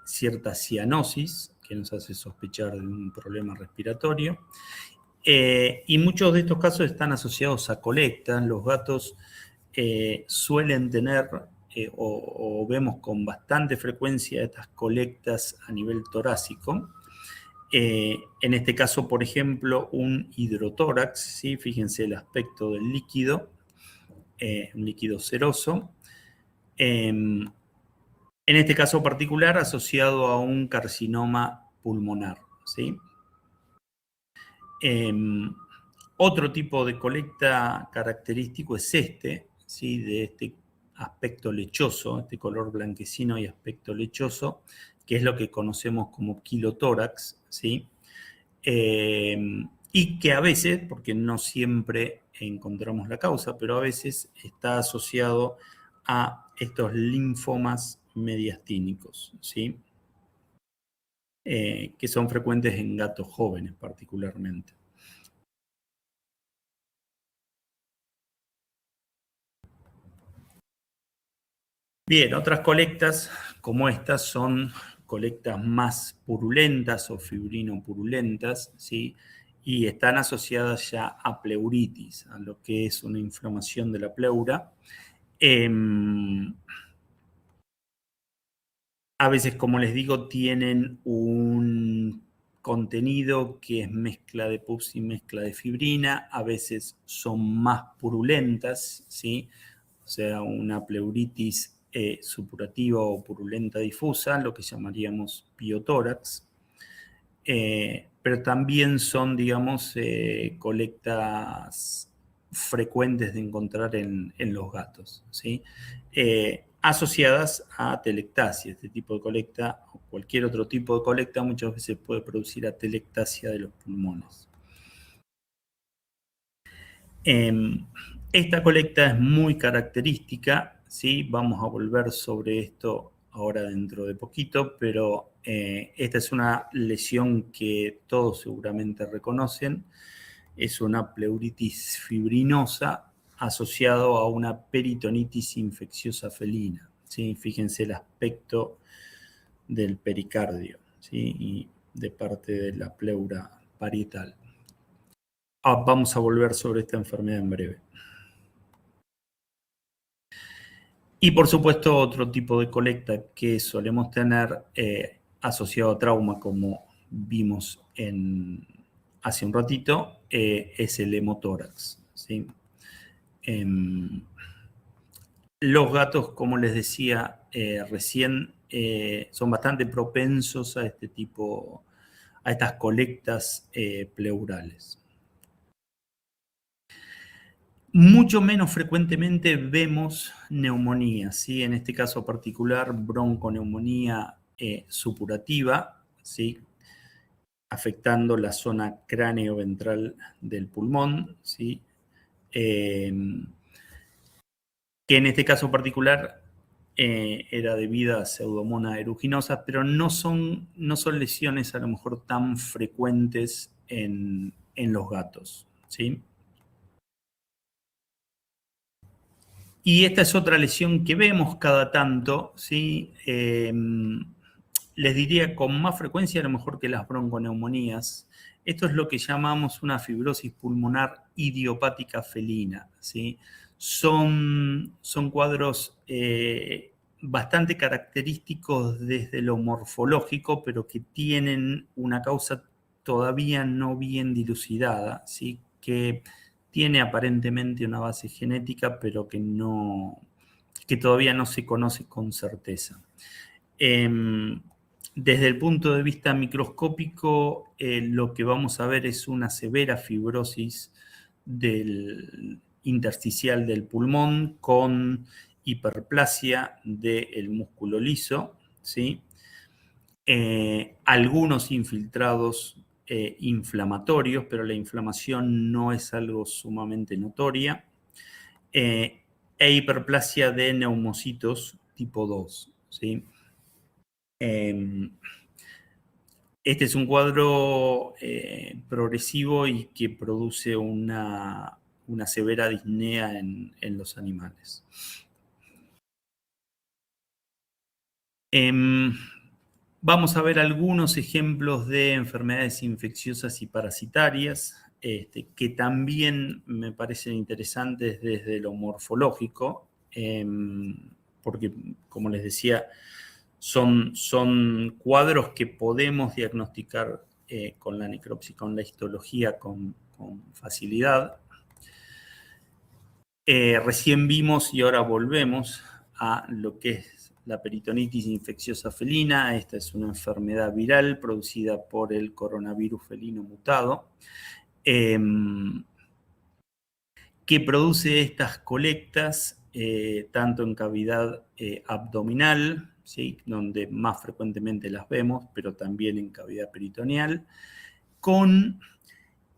Speaker 2: cierta cianosis que nos hace sospechar de un problema respiratorio. Y muchos de estos casos están asociados a colectas. Los gatos suelen tener o vemos con bastante frecuencia estas colectas a nivel torácico. En este caso, por ejemplo, un hidrotórax, ¿sí? Fíjense el aspecto del líquido, un líquido ceroso. En este caso particular, asociado a un carcinoma pulmonar, ¿sí? Otro tipo de colecta característico es ¿sí? De este aspecto lechoso, este color blanquecino y aspecto lechoso, que es lo que conocemos como quilotórax, ¿sí? Y que a veces, porque no siempre encontramos la causa, pero a veces está asociado a estos linfomas mediastínicos, ¿sí? Que son frecuentes en gatos jóvenes particularmente. Bien, otras colectas como estas son colectas más purulentas o fibrinopurulentas, ¿sí? Y están asociadas ya a pleuritis, a lo que es una inflamación de la pleura. A veces, como les digo, tienen un contenido que es mezcla de pus y mezcla de fibrina. A veces son más purulentas, ¿sí? O sea, una pleuritis supurativa o purulenta difusa, lo que llamaríamos piotórax. Pero también son, digamos, colectas frecuentes de encontrar en los gatos, ¿sí? Asociadas a telectasia. Este tipo de colecta o cualquier otro tipo de colecta muchas veces puede producir atelectasia de los pulmones. Esta colecta es muy característica, ¿sí? Vamos a volver sobre esto ahora dentro de poquito, pero esta es una lesión que todos seguramente reconocen. Es una pleuritis fibrinosa asociado a una peritonitis infecciosa felina, ¿sí? Fíjense el aspecto del pericardio, ¿sí? Y de parte de la pleura parietal. Vamos a volver sobre esta enfermedad en breve. Y por supuesto otro tipo de colecta que solemos tener asociado a trauma, como vimos hace un ratito, es el hemotórax, ¿sí? Los gatos, como les decía recién, son bastante propensos a a estas colectas pleurales. Mucho menos frecuentemente vemos neumonía, ¿sí? En este caso particular, bronconeumonía supurativa, ¿sí? Afectando la zona cráneo-ventral del pulmón, ¿sí? Que en este caso particular era debida a Pseudomonas aeruginosa, pero no son lesiones a lo mejor tan frecuentes en los gatos, ¿sí? Y esta es otra lesión que vemos cada tanto, ¿sí? Les diría con más frecuencia a lo mejor que las bronconeumonías. Esto es lo que llamamos una fibrosis pulmonar idiopática felina, ¿sí? Son cuadros bastante característicos desde lo morfológico, pero que tienen una causa todavía no bien dilucidada, ¿sí? Que tiene aparentemente una base genética, pero que todavía no se conoce con certeza. Desde el punto de vista microscópico, lo que vamos a ver es una severa fibrosis del intersticial del pulmón con hiperplasia del músculo liso, ¿sí? Algunos infiltrados inflamatorios, pero la inflamación no es algo sumamente notoria, e hiperplasia de neumocitos tipo 2, ¿sí? Este es un cuadro progresivo y que produce una severa disnea en los animales. Vamos a ver algunos ejemplos de enfermedades infecciosas y parasitarias que también me parecen interesantes desde lo morfológico, porque, como les decía, son cuadros que podemos diagnosticar con la necropsia, con la histología con facilidad. Recién vimos y ahora volvemos a lo que es la peritonitis infecciosa felina. Esta es una enfermedad viral producida por el coronavirus felino mutado, que produce estas colectas tanto en cavidad abdominal, ¿sí? Donde más frecuentemente las vemos, pero también en cavidad peritoneal, con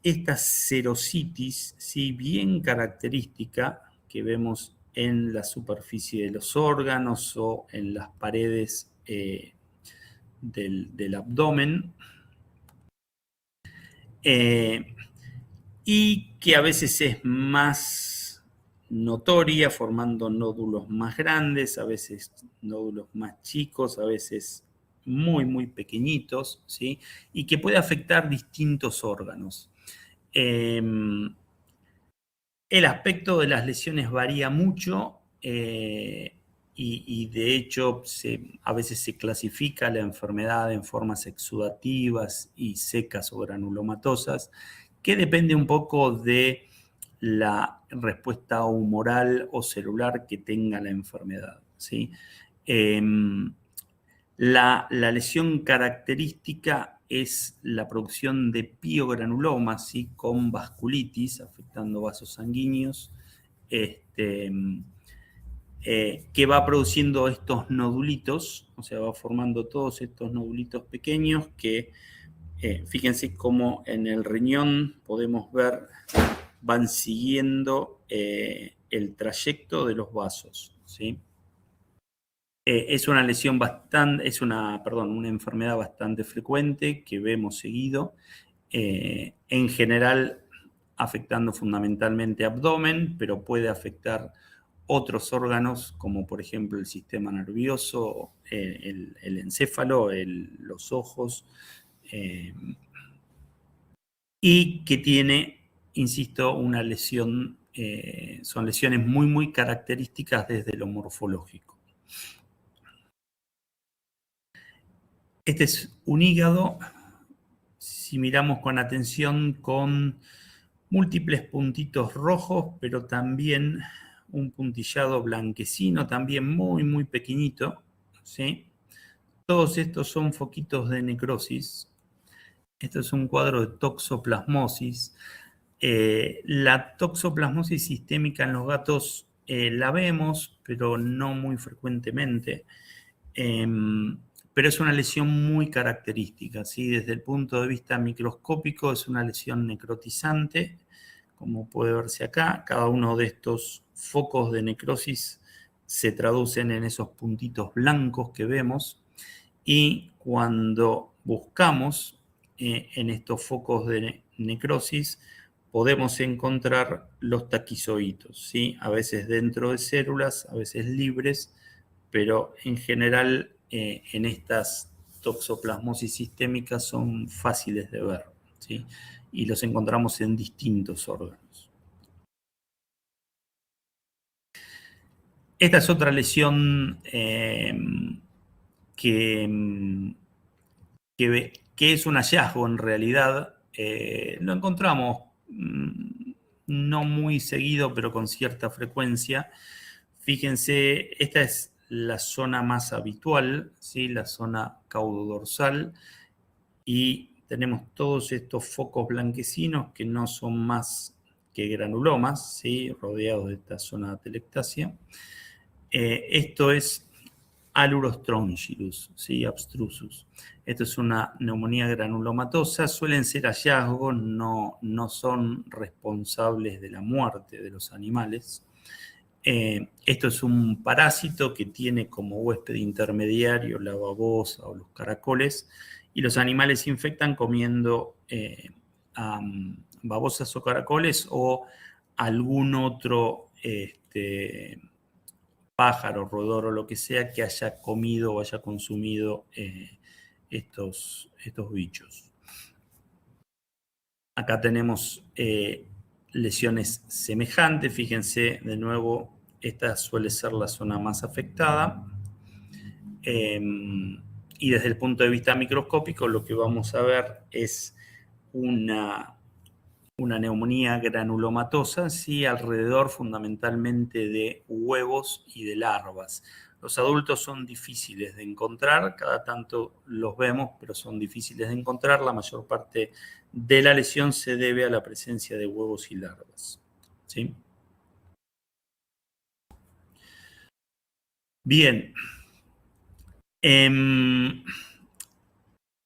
Speaker 2: esta serositis, ¿sí? Bien característica que vemos en la superficie de los órganos o en las paredes del abdomen, y que a veces es más notoria, formando nódulos más grandes, a veces nódulos más chicos, a veces muy, muy pequeñitos, ¿sí? Y que puede afectar distintos órganos. El aspecto de las lesiones varía mucho y de hecho a veces se clasifica la enfermedad en formas exudativas y secas o granulomatosas, que depende un poco de la respuesta humoral o celular que tenga la enfermedad, ¿sí? La lesión característica es la producción de piogranulomas, ¿sí? Con vasculitis, afectando vasos sanguíneos, que va produciendo estos nodulitos, o sea, va formando todos estos nodulitos pequeños que, fíjense cómo en el riñón podemos ver, van siguiendo el trayecto de los vasos, ¿sí? Es una lesión una enfermedad bastante frecuente que vemos seguido, en general afectando fundamentalmente abdomen, pero puede afectar otros órganos como por ejemplo el sistema nervioso, el encéfalo, los ojos, y que tiene, insisto, una lesión, son lesiones muy, muy características desde lo morfológico. Este es un hígado, si miramos con atención, con múltiples puntitos rojos, pero también un puntillado blanquecino, también muy, muy pequeñito, ¿sí? Todos estos son foquitos de necrosis. Esto es un cuadro de toxoplasmosis. La toxoplasmosis sistémica en los gatos la vemos, pero no muy frecuentemente. Pero es una lesión muy característica, ¿sí? Desde el punto de vista microscópico es una lesión necrotizante, como puede verse acá. Cada uno de estos focos de necrosis se traducen en esos puntitos blancos que vemos, y cuando buscamos en estos focos de necrosis podemos encontrar los taquizoitos, ¿sí? A veces dentro de células, a veces libres, pero en general en estas toxoplasmosis sistémicas son fáciles de ver, ¿sí? Y los encontramos en distintos órganos. Esta es otra lesión que es un hallazgo en realidad. Lo encontramos no muy seguido, pero con cierta frecuencia. Fíjense, esta es la zona más habitual, ¿sí? La zona caudodorsal, y tenemos todos estos focos blanquecinos que no son más que granulomas, ¿sí? Rodeados de esta zona de atelectasia. Esto es Alurostronchilus, ¿sí? Abstrusus. Esto es una neumonía granulomatosa. Suelen ser hallazgos, no son responsables de la muerte de los animales. Esto es un parásito que tiene como huésped intermediario la babosa o los caracoles, y los animales se infectan comiendo babosas o caracoles o algún otro pájaro, roedor o lo que sea que haya comido o haya consumido estos bichos. Acá tenemos lesiones semejantes. Fíjense, de nuevo, esta suele ser la zona más afectada. Y desde el punto de vista microscópico, lo que vamos a ver es una neumonía granulomatosa, ¿sí? Alrededor fundamentalmente de huevos y de larvas. Los adultos son difíciles de encontrar, cada tanto los vemos, pero son difíciles de encontrar. La mayor parte de la lesión se debe a la presencia de huevos y larvas, ¿sí? Bien.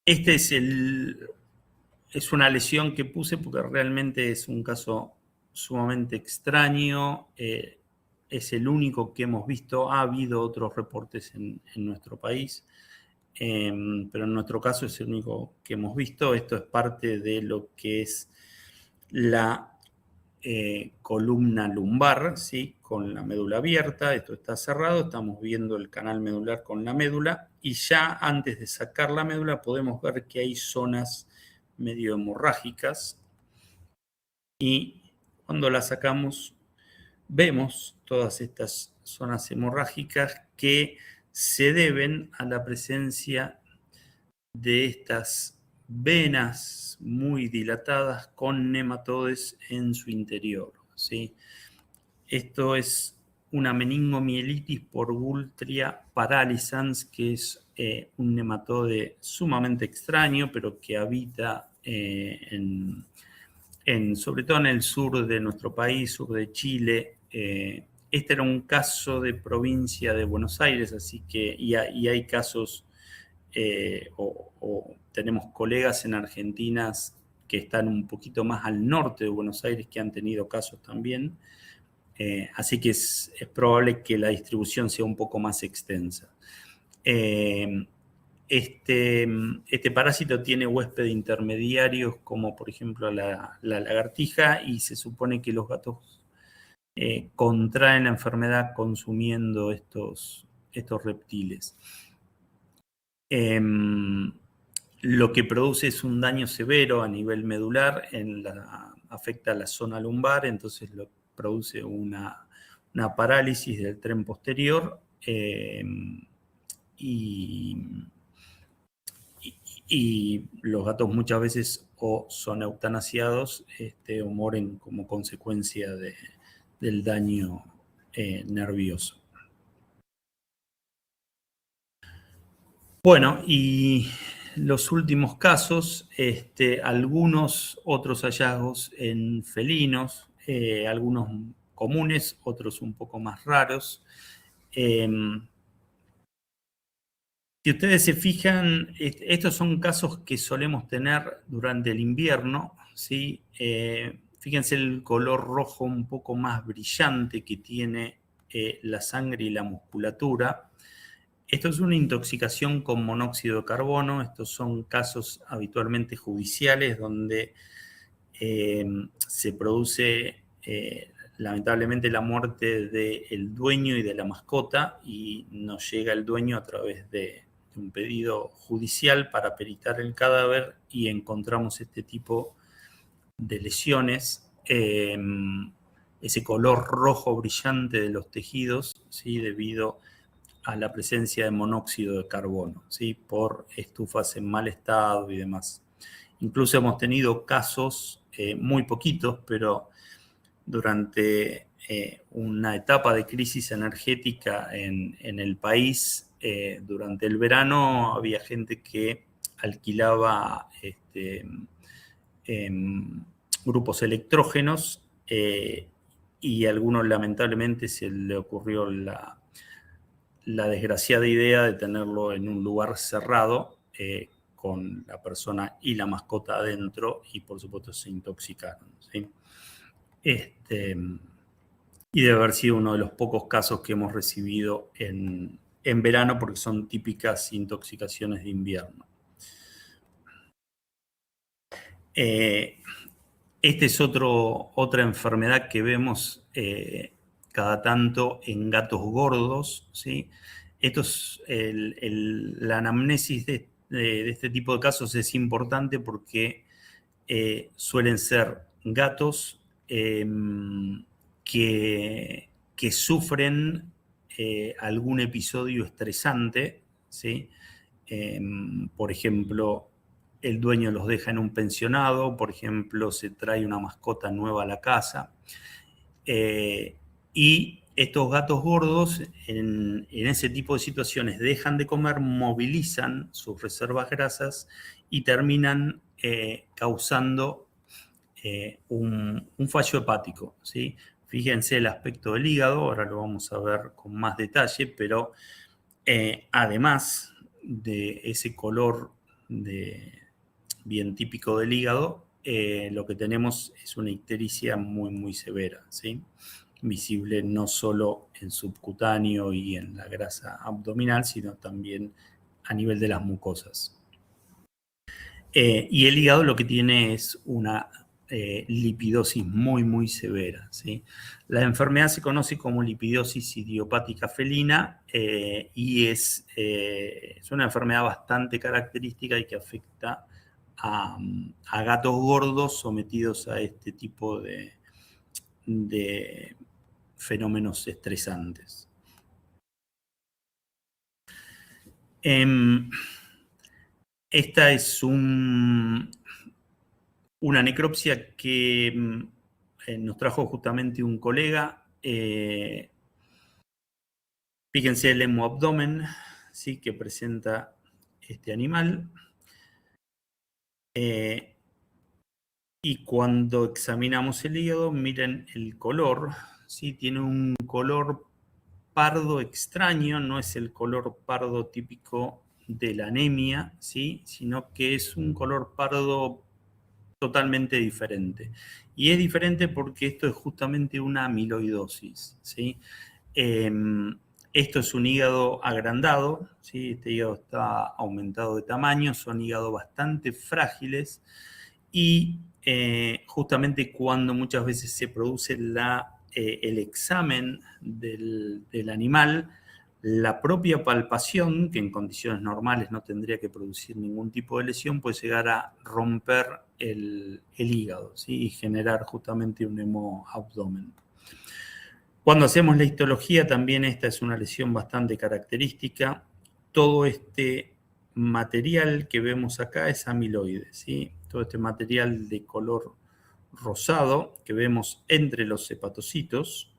Speaker 2: Este es una lesión que puse porque realmente es un caso sumamente extraño. Es el único que hemos visto. Ha habido otros reportes en nuestro país, pero en nuestro caso es el único que hemos visto. Esto es parte de lo que es la columna lumbar, ¿sí? Con la médula abierta. Esto está cerrado, estamos viendo el canal medular con la médula, y ya antes de sacar la médula podemos ver que hay zonas medio hemorrágicas, y cuando la sacamos vemos todas estas zonas hemorrágicas que se deben a la presencia de estas venas muy dilatadas con nematodes en su interior, ¿sí? Esto es una meningomielitis por Guthria paralisans, que es un nematode sumamente extraño, pero que habita sobre todo en el sur de nuestro país, sur de Chile. Este era un caso de provincia de Buenos Aires, así que, y hay casos, o tenemos colegas en Argentina que están un poquito más al norte de Buenos Aires que han tenido casos también. Así que es probable que la distribución sea un poco más extensa. Este parásito tiene huésped intermediarios como por ejemplo la lagartija, y se supone que los gatos contraen la enfermedad consumiendo estos reptiles. Lo que produce es un daño severo a nivel medular, afecta a la zona lumbar, entonces produce una parálisis del tren posterior, y los gatos muchas veces o son eutanasiados o mueren como consecuencia del daño nervioso. Bueno, y los últimos casos, algunos otros hallazgos en felinos, algunos comunes, otros un poco más raros. Si ustedes se fijan, estos son casos que solemos tener durante el invierno, ¿sí? Fíjense el color rojo un poco más brillante que tiene la sangre y la musculatura. Esto es una intoxicación con monóxido de carbono. Estos son casos habitualmente judiciales donde se produce lamentablemente la muerte del dueño y de la mascota, y nos llega el dueño a través de un pedido judicial para peritar el cadáver, y encontramos este tipo de lesiones. ese color rojo brillante de los tejidos, ¿sí? Debido a la presencia de monóxido de carbono, ¿sí? Por estufas en mal estado y demás. Incluso hemos tenido casos, muy poquitos, pero durante una etapa de crisis energética en el país, durante el verano había gente que alquilaba grupos electrógenos, y a algunos lamentablemente se le ocurrió la desgraciada idea de tenerlo en un lugar cerrado, con la persona y la mascota adentro, y por supuesto se intoxicaron, ¿sí? Y debe haber sido uno de los pocos casos que hemos recibido en verano, porque son típicas intoxicaciones de invierno. Esta es otra enfermedad que vemos cada tanto en gatos gordos, ¿sí? La anamnesis de este tipo de casos es importante porque suelen ser gatos que sufren algún episodio estresante, ¿sí? Por ejemplo, el dueño los deja en un pensionado, por ejemplo, se trae una mascota nueva a la casa. Y estos gatos gordos, en ese tipo de situaciones, dejan de comer, movilizan sus reservas grasas y terminan causando un fallo hepático, ¿sí? Fíjense el aspecto del hígado, ahora lo vamos a ver con más detalle, pero además de ese color bien típico del hígado, lo que tenemos es una ictericia muy, muy severa, ¿sí? Visible no solo en subcutáneo y en la grasa abdominal, sino también a nivel de las mucosas. Y el hígado lo que tiene es una lipidosis muy, muy severa, ¿sí? La enfermedad se conoce como lipidosis idiopática felina, y es una enfermedad bastante característica y que afecta a gatos gordos sometidos a este tipo de fenómenos estresantes. Esta es una necropsia que nos trajo justamente un colega. Fíjense el hemoabdomen, ¿sí? Que presenta este animal. Y cuando examinamos el hígado, miren el color, ¿sí? Tiene un color pardo extraño, no es el color pardo típico de la anemia, ¿sí? Sino que es un color pardo totalmente diferente. Y es diferente porque esto es justamente una amiloidosis, ¿sí? Esto es un hígado agrandado, ¿sí? Este hígado está aumentado de tamaño, son hígados bastante frágiles, y justamente cuando muchas veces se produce el examen del animal, la propia palpación, que en condiciones normales no tendría que producir ningún tipo de lesión, puede llegar a romper el hígado, ¿sí? Y generar justamente un hemoabdomen. Cuando hacemos la histología, también esta es una lesión bastante característica. Todo este material que vemos acá es amiloide, ¿sí? Todo este material de color rosado que vemos entre los hepatocitos,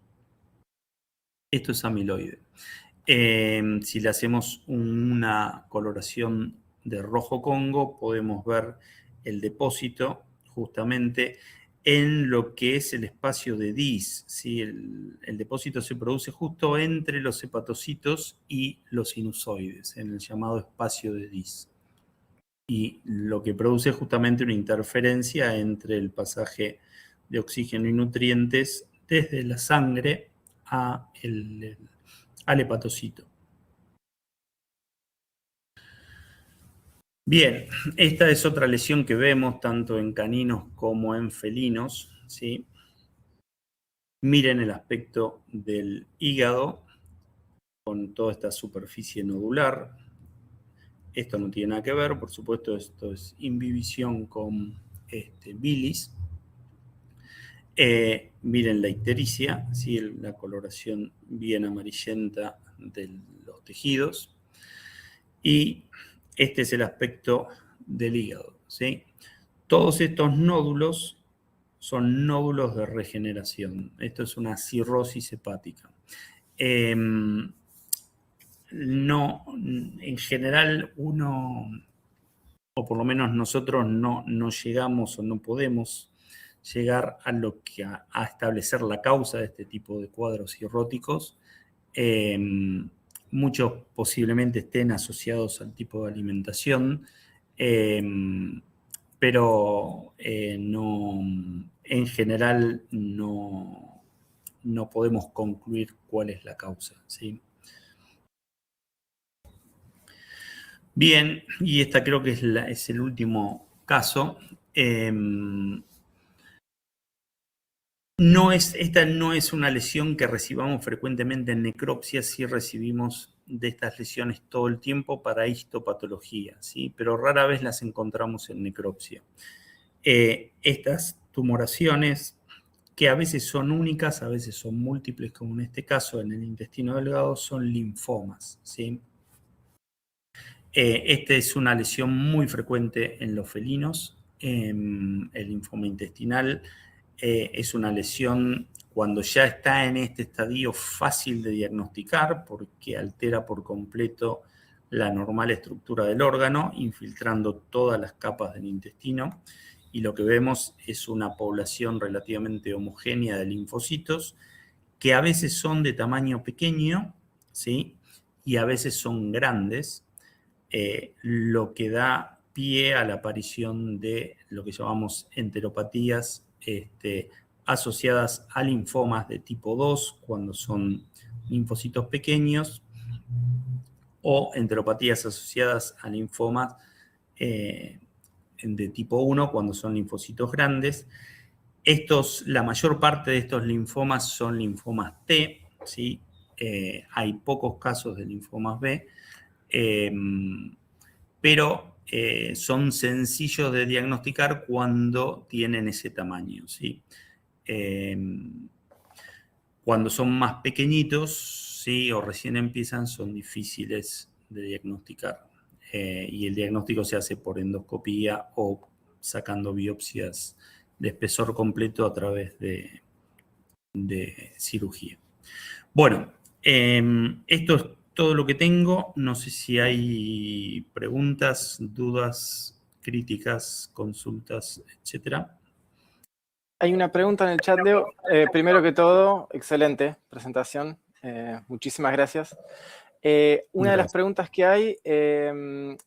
Speaker 2: esto es amiloide. Si le hacemos una coloración de rojo Congo, podemos ver el depósito justamente en lo que es el espacio de Dis, ¿sí? El depósito se produce justo entre los hepatocitos y los sinusoides, en el llamado espacio de Dis. Y lo que produce justamente una interferencia entre el pasaje de oxígeno y nutrientes desde la sangre al hepatocito. Bien, esta es otra lesión que vemos tanto en caninos como en felinos, ¿sí? Miren el aspecto del hígado con toda esta superficie nodular. Esto no tiene nada que ver, por supuesto, esto es imbibición con bilis. Miren la ictericia, ¿sí? La coloración bien amarillenta de los tejidos. Y este es el aspecto del hígado, ¿sí? Todos estos nódulos son nódulos de regeneración. Esto es una cirrosis hepática. No, en general uno, o por lo menos nosotros no llegamos o no podemos llegar a lo que a establecer la causa de este tipo de cuadros cirróticos. Muchos posiblemente estén asociados al tipo de alimentación, pero no, en general no podemos concluir cuál es la causa, ¿sí? Bien, y esta creo que es el último caso. Esta no es una lesión que recibamos frecuentemente en necropsia, sí recibimos de estas lesiones todo el tiempo para histopatología, ¿sí? Pero rara vez las encontramos en necropsia. Estas tumoraciones, que a veces son únicas, a veces son múltiples, como en este caso en el intestino delgado, son linfomas, ¿sí? Esta es una lesión muy frecuente en los felinos. El linfoma intestinal es una lesión cuando ya está en este estadio fácil de diagnosticar porque altera por completo la normal estructura del órgano, infiltrando todas las capas del intestino. Y lo que vemos es una población relativamente homogénea de linfocitos que a veces son de tamaño pequeño, ¿sí? Y a veces son grandes. Lo que da pie a la aparición de lo que llamamos enteropatías asociadas a linfomas de tipo 2, cuando son linfocitos pequeños, o enteropatías asociadas a linfomas de tipo 1, cuando son linfocitos grandes. La mayor parte de estos linfomas son linfomas T, ¿sí? Hay pocos casos de linfomas B. Pero son sencillos de diagnosticar cuando tienen ese tamaño, ¿sí? Cuando son más pequeñitos, ¿sí? O recién empiezan, son difíciles de diagnosticar. Y el diagnóstico se hace por endoscopía o sacando biopsias de espesor completo a través de cirugía. Bueno, esto es todo lo que tengo. No sé si hay preguntas, dudas, críticas, consultas, etcétera.
Speaker 1: Hay una pregunta en el chat, Leo. Primero que todo, excelente presentación. Muchísimas gracias. Una de las preguntas que hay,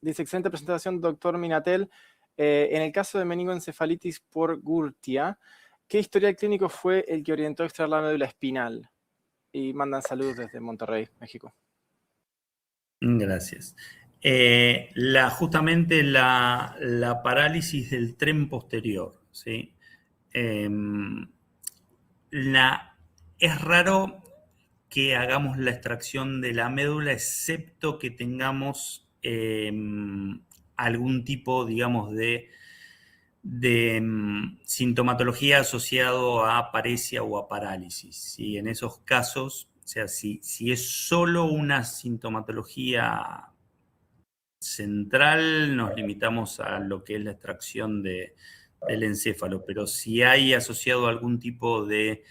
Speaker 1: dice, excelente presentación, doctor Minatel. En el caso de meningoencefalitis por Gurtia, ¿qué historial clínico fue el que orientó a extraer la médula espinal? Y mandan saludos desde Monterrey, México.
Speaker 2: Gracias. Justamente la parálisis del tren posterior, ¿sí? Es raro que hagamos la extracción de la médula, excepto que tengamos algún tipo, digamos, de sintomatología asociado a paresia o a parálisis. ¿Sí? En esos casos, o sea, si es solo una sintomatología central, nos limitamos a lo que es la extracción del encéfalo, pero si hay asociado algún tipo de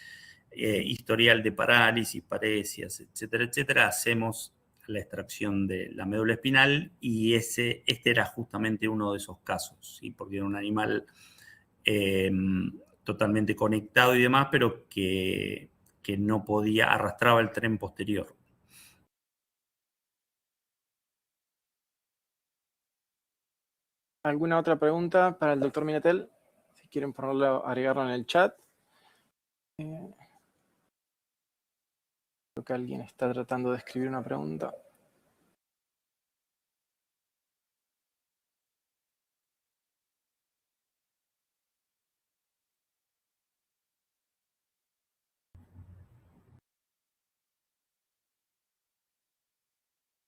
Speaker 2: historial de parálisis, paresias, etcétera, etcétera, hacemos la extracción de la médula espinal y este era justamente uno de esos casos, ¿sí? Porque era un animal totalmente conectado y demás, pero que no podía, arrastraba el tren posterior.
Speaker 1: ¿Alguna otra pregunta para el doctor Minatel? Si quieren ponerlo, agregarlo en el chat. Creo que alguien está tratando de escribir una pregunta.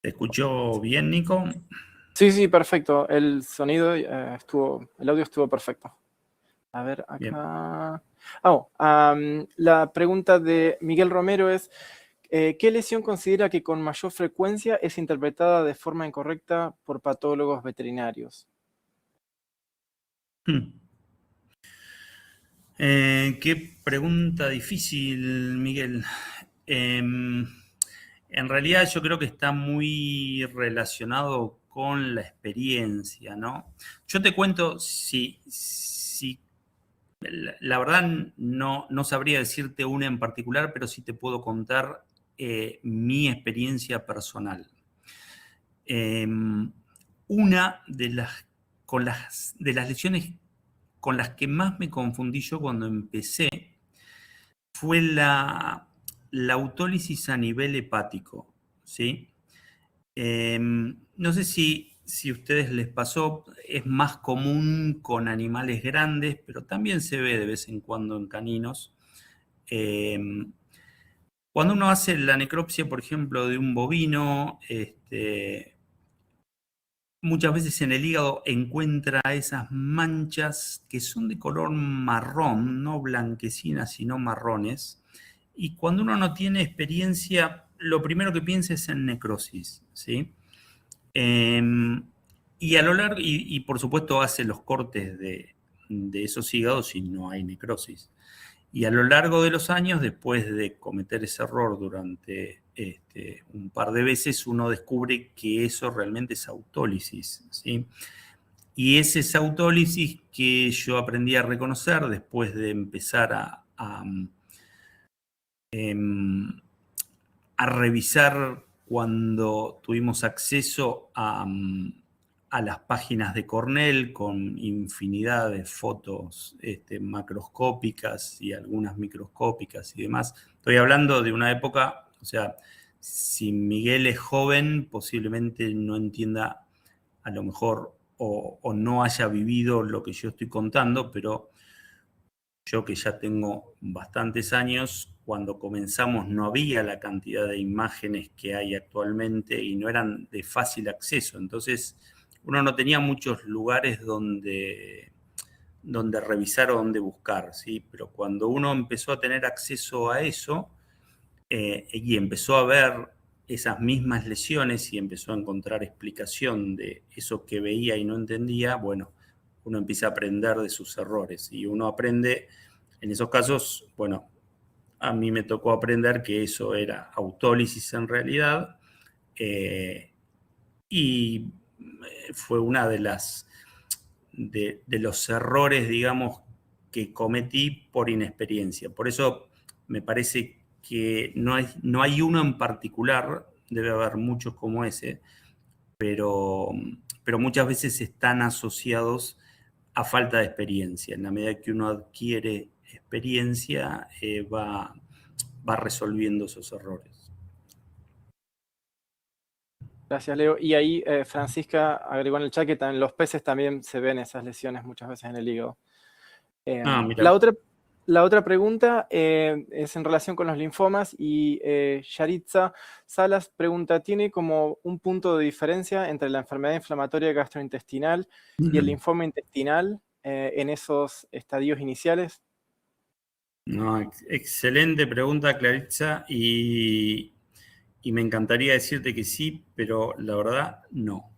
Speaker 2: ¿Te escuchó bien, Nico?
Speaker 1: Sí, perfecto. El sonido el audio estuvo perfecto. A ver, acá. Bien. La pregunta de Miguel Romero es, ¿qué lesión considera que con mayor frecuencia es interpretada de forma incorrecta por patólogos veterinarios?
Speaker 2: Qué pregunta difícil, Miguel. En realidad yo creo que está muy relacionado con la experiencia, ¿no? Yo te cuento, la verdad no sabría decirte una en particular, pero sí te puedo contar mi experiencia personal. Una de las lesiones con las que más me confundí yo cuando empecé fue la autólisis a nivel hepático, ¿sí? No sé si a ustedes les pasó, es más común con animales grandes, pero también se ve de vez en cuando en caninos. Cuando uno hace la necropsia, por ejemplo, de un bovino, muchas veces en el hígado encuentra esas manchas que son de color marrón, no blanquecinas, sino marrones. Y cuando uno no tiene experiencia, lo primero que piensa es en necrosis, ¿sí? Y a lo largo, y por supuesto hace los cortes de esos hígados y no hay necrosis. Y a lo largo de los años, después de cometer ese error durante un par de veces, uno descubre que eso realmente es autólisis, ¿sí? Y es esa autólisis que yo aprendí a reconocer después de empezar a revisar cuando tuvimos acceso a las páginas de Cornell con infinidad de fotos macroscópicas y algunas microscópicas y demás. Estoy hablando de una época, o sea, si Miguel es joven, posiblemente no entienda a lo mejor o no haya vivido lo que yo estoy contando, pero yo que ya tengo bastantes años, cuando comenzamos no había la cantidad de imágenes que hay actualmente y no eran de fácil acceso. Entonces, uno no tenía muchos lugares donde revisar o donde buscar, ¿sí? Pero cuando uno empezó a tener acceso a eso y empezó a ver esas mismas lesiones y empezó a encontrar explicación de eso que veía y no entendía, bueno, uno empieza a aprender de sus errores y uno aprende, en esos casos, bueno, a mí me tocó aprender que eso era autólisis en realidad y fue una de los errores, digamos, que cometí por inexperiencia. Por eso me parece que no hay uno en particular, debe haber muchos como ese, pero muchas veces están asociados a falta de experiencia. En la medida que uno adquiere experiencia, va resolviendo esos errores.
Speaker 1: Gracias, Leo. Y ahí Francisca agregó en el chat que en los peces también se ven esas lesiones muchas veces en el hígado.
Speaker 2: Mira.
Speaker 1: La otra pregunta es en relación con los linfomas y Yaritza Salas pregunta, ¿tiene como un punto de diferencia entre la enfermedad inflamatoria gastrointestinal y el linfoma intestinal en esos estadios iniciales?
Speaker 2: No, excelente pregunta, Claritza, y me encantaría decirte que sí, pero la verdad no.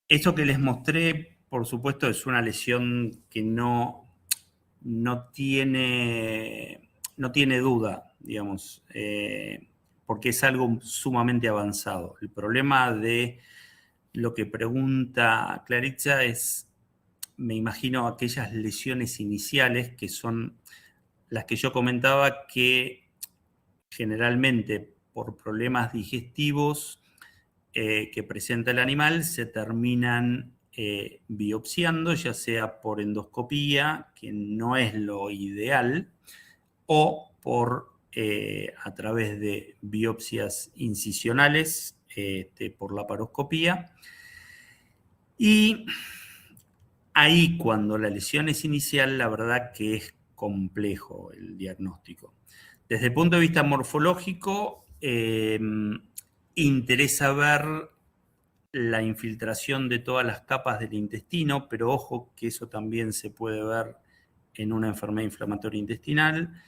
Speaker 2: Esto que les mostré, por supuesto, es una lesión que no tiene duda, digamos, porque es algo sumamente avanzado. El problema de lo que pregunta Claritza es, me imagino, aquellas lesiones iniciales que son las que yo comentaba que generalmente por problemas digestivos que presenta el animal se terminan biopsiando, ya sea por endoscopía, que no es lo ideal, o a través de biopsias incisionales por laparoscopía. Y ahí, cuando la lesión es inicial, la verdad que es complejo el diagnóstico. Desde el punto de vista morfológico, interesa ver la infiltración de todas las capas del intestino, pero ojo que eso también se puede ver en una enfermedad inflamatoria intestinal,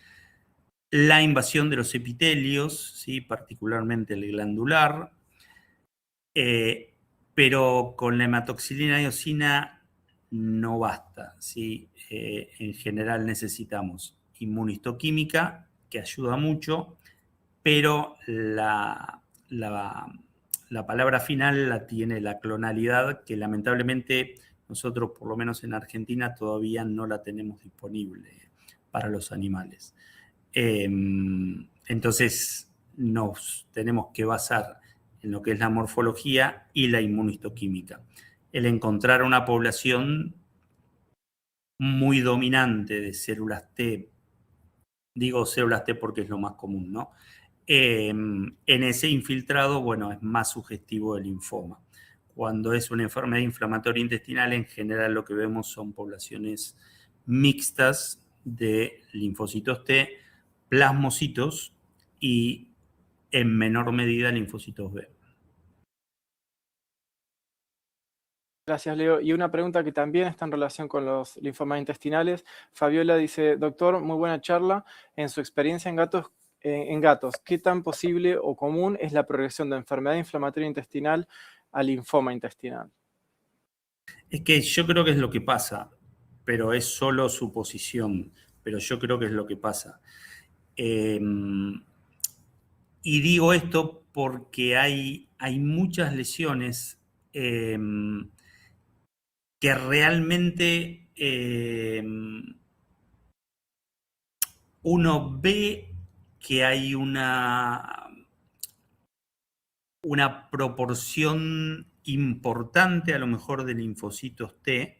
Speaker 2: la invasión de los epitelios, ¿sí? Particularmente el glandular, pero con la hematoxilina eosina no basta, ¿sí? En general necesitamos inmunistoquímica, que ayuda mucho, pero la palabra final la tiene la clonalidad, que lamentablemente nosotros, por lo menos en Argentina, todavía no la tenemos disponible para los animales. Entonces nos tenemos que basar en lo que es la morfología y la inmunistoquímica. El encontrar una población muy dominante de células T, digo células T porque es lo más común, ¿no? En ese infiltrado, bueno, es más sugestivo del linfoma. Cuando es una enfermedad inflamatoria intestinal, en general lo que vemos son poblaciones mixtas de linfocitos T, plasmocitos y en menor medida linfocitos B.
Speaker 1: Gracias, Leo. Y una pregunta que también está en relación con los linfomas intestinales. Fabiola dice, doctor, muy buena charla. En su experiencia en gatos, ¿qué tan posible o común es la progresión de enfermedad inflamatoria intestinal a linfoma intestinal?
Speaker 2: Es que yo creo que es lo que pasa, pero es solo suposición, pero yo creo que es lo que pasa. Y digo esto porque hay muchas lesiones que realmente uno ve que hay una proporción importante a lo mejor de linfocitos T,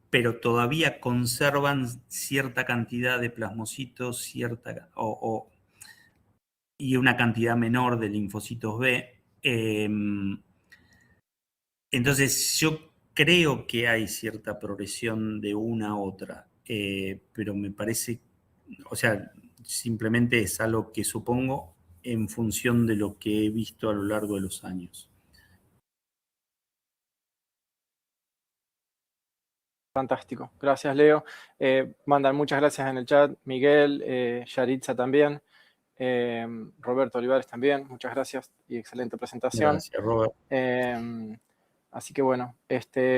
Speaker 2: pero todavía conservan cierta cantidad de plasmocitos y una cantidad menor de linfocitos B. Entonces yo creo que hay cierta progresión de una a otra, pero me parece, o sea, simplemente es algo que supongo en función de lo que he visto a lo largo de los años.
Speaker 1: Fantástico. Gracias, Leo. Mandan muchas gracias en el chat. Miguel, Yaritza también. Roberto Olivares también. Muchas gracias y excelente presentación.
Speaker 2: Gracias, Robert.
Speaker 1: Así que bueno,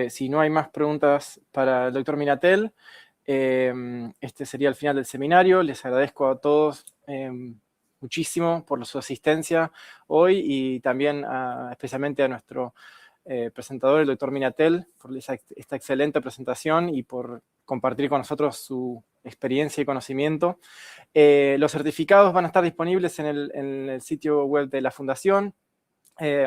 Speaker 1: si no hay más preguntas para el doctor Minatel, este sería el final del seminario. Les agradezco a todos muchísimo por su asistencia hoy y también especialmente a nuestro presentador, el doctor Minatel, por esta excelente presentación y por compartir con nosotros su experiencia y conocimiento. Los certificados van a estar disponibles en el sitio web de la Fundación,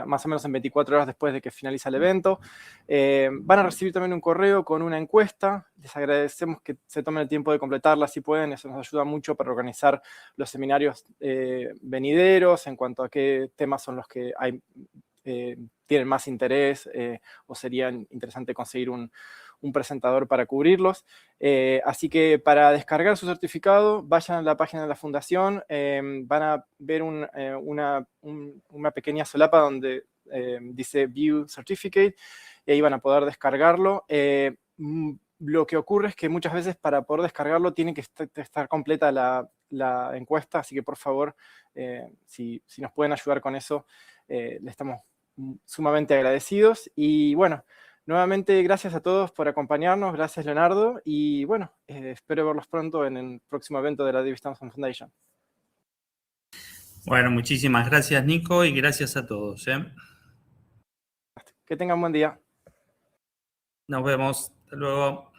Speaker 1: más o menos en 24 horas después de que finaliza el evento. Van a recibir también un correo con una encuesta. Les agradecemos que se tomen el tiempo de completarla si pueden. Eso nos ayuda mucho para organizar los seminarios venideros en cuanto a qué temas son los que tienen más interés o sería interesante conseguir un presentador para cubrirlos. Así que para descargar su certificado, vayan a la página de la Fundación, van a ver una pequeña solapa donde dice View Certificate, y ahí van a poder descargarlo. Lo que ocurre es que muchas veces para poder descargarlo tiene que estar completa la encuesta, así que por favor, si nos pueden ayudar con eso, le estamos sumamente agradecidos. Y bueno, nuevamente gracias a todos por acompañarnos, gracias Leonardo, y bueno, espero verlos pronto en el próximo evento de la Davis Thompson Foundation.
Speaker 2: Bueno, muchísimas gracias Nico y gracias a todos.
Speaker 1: Que tengan buen día.
Speaker 2: Nos vemos. Hasta luego.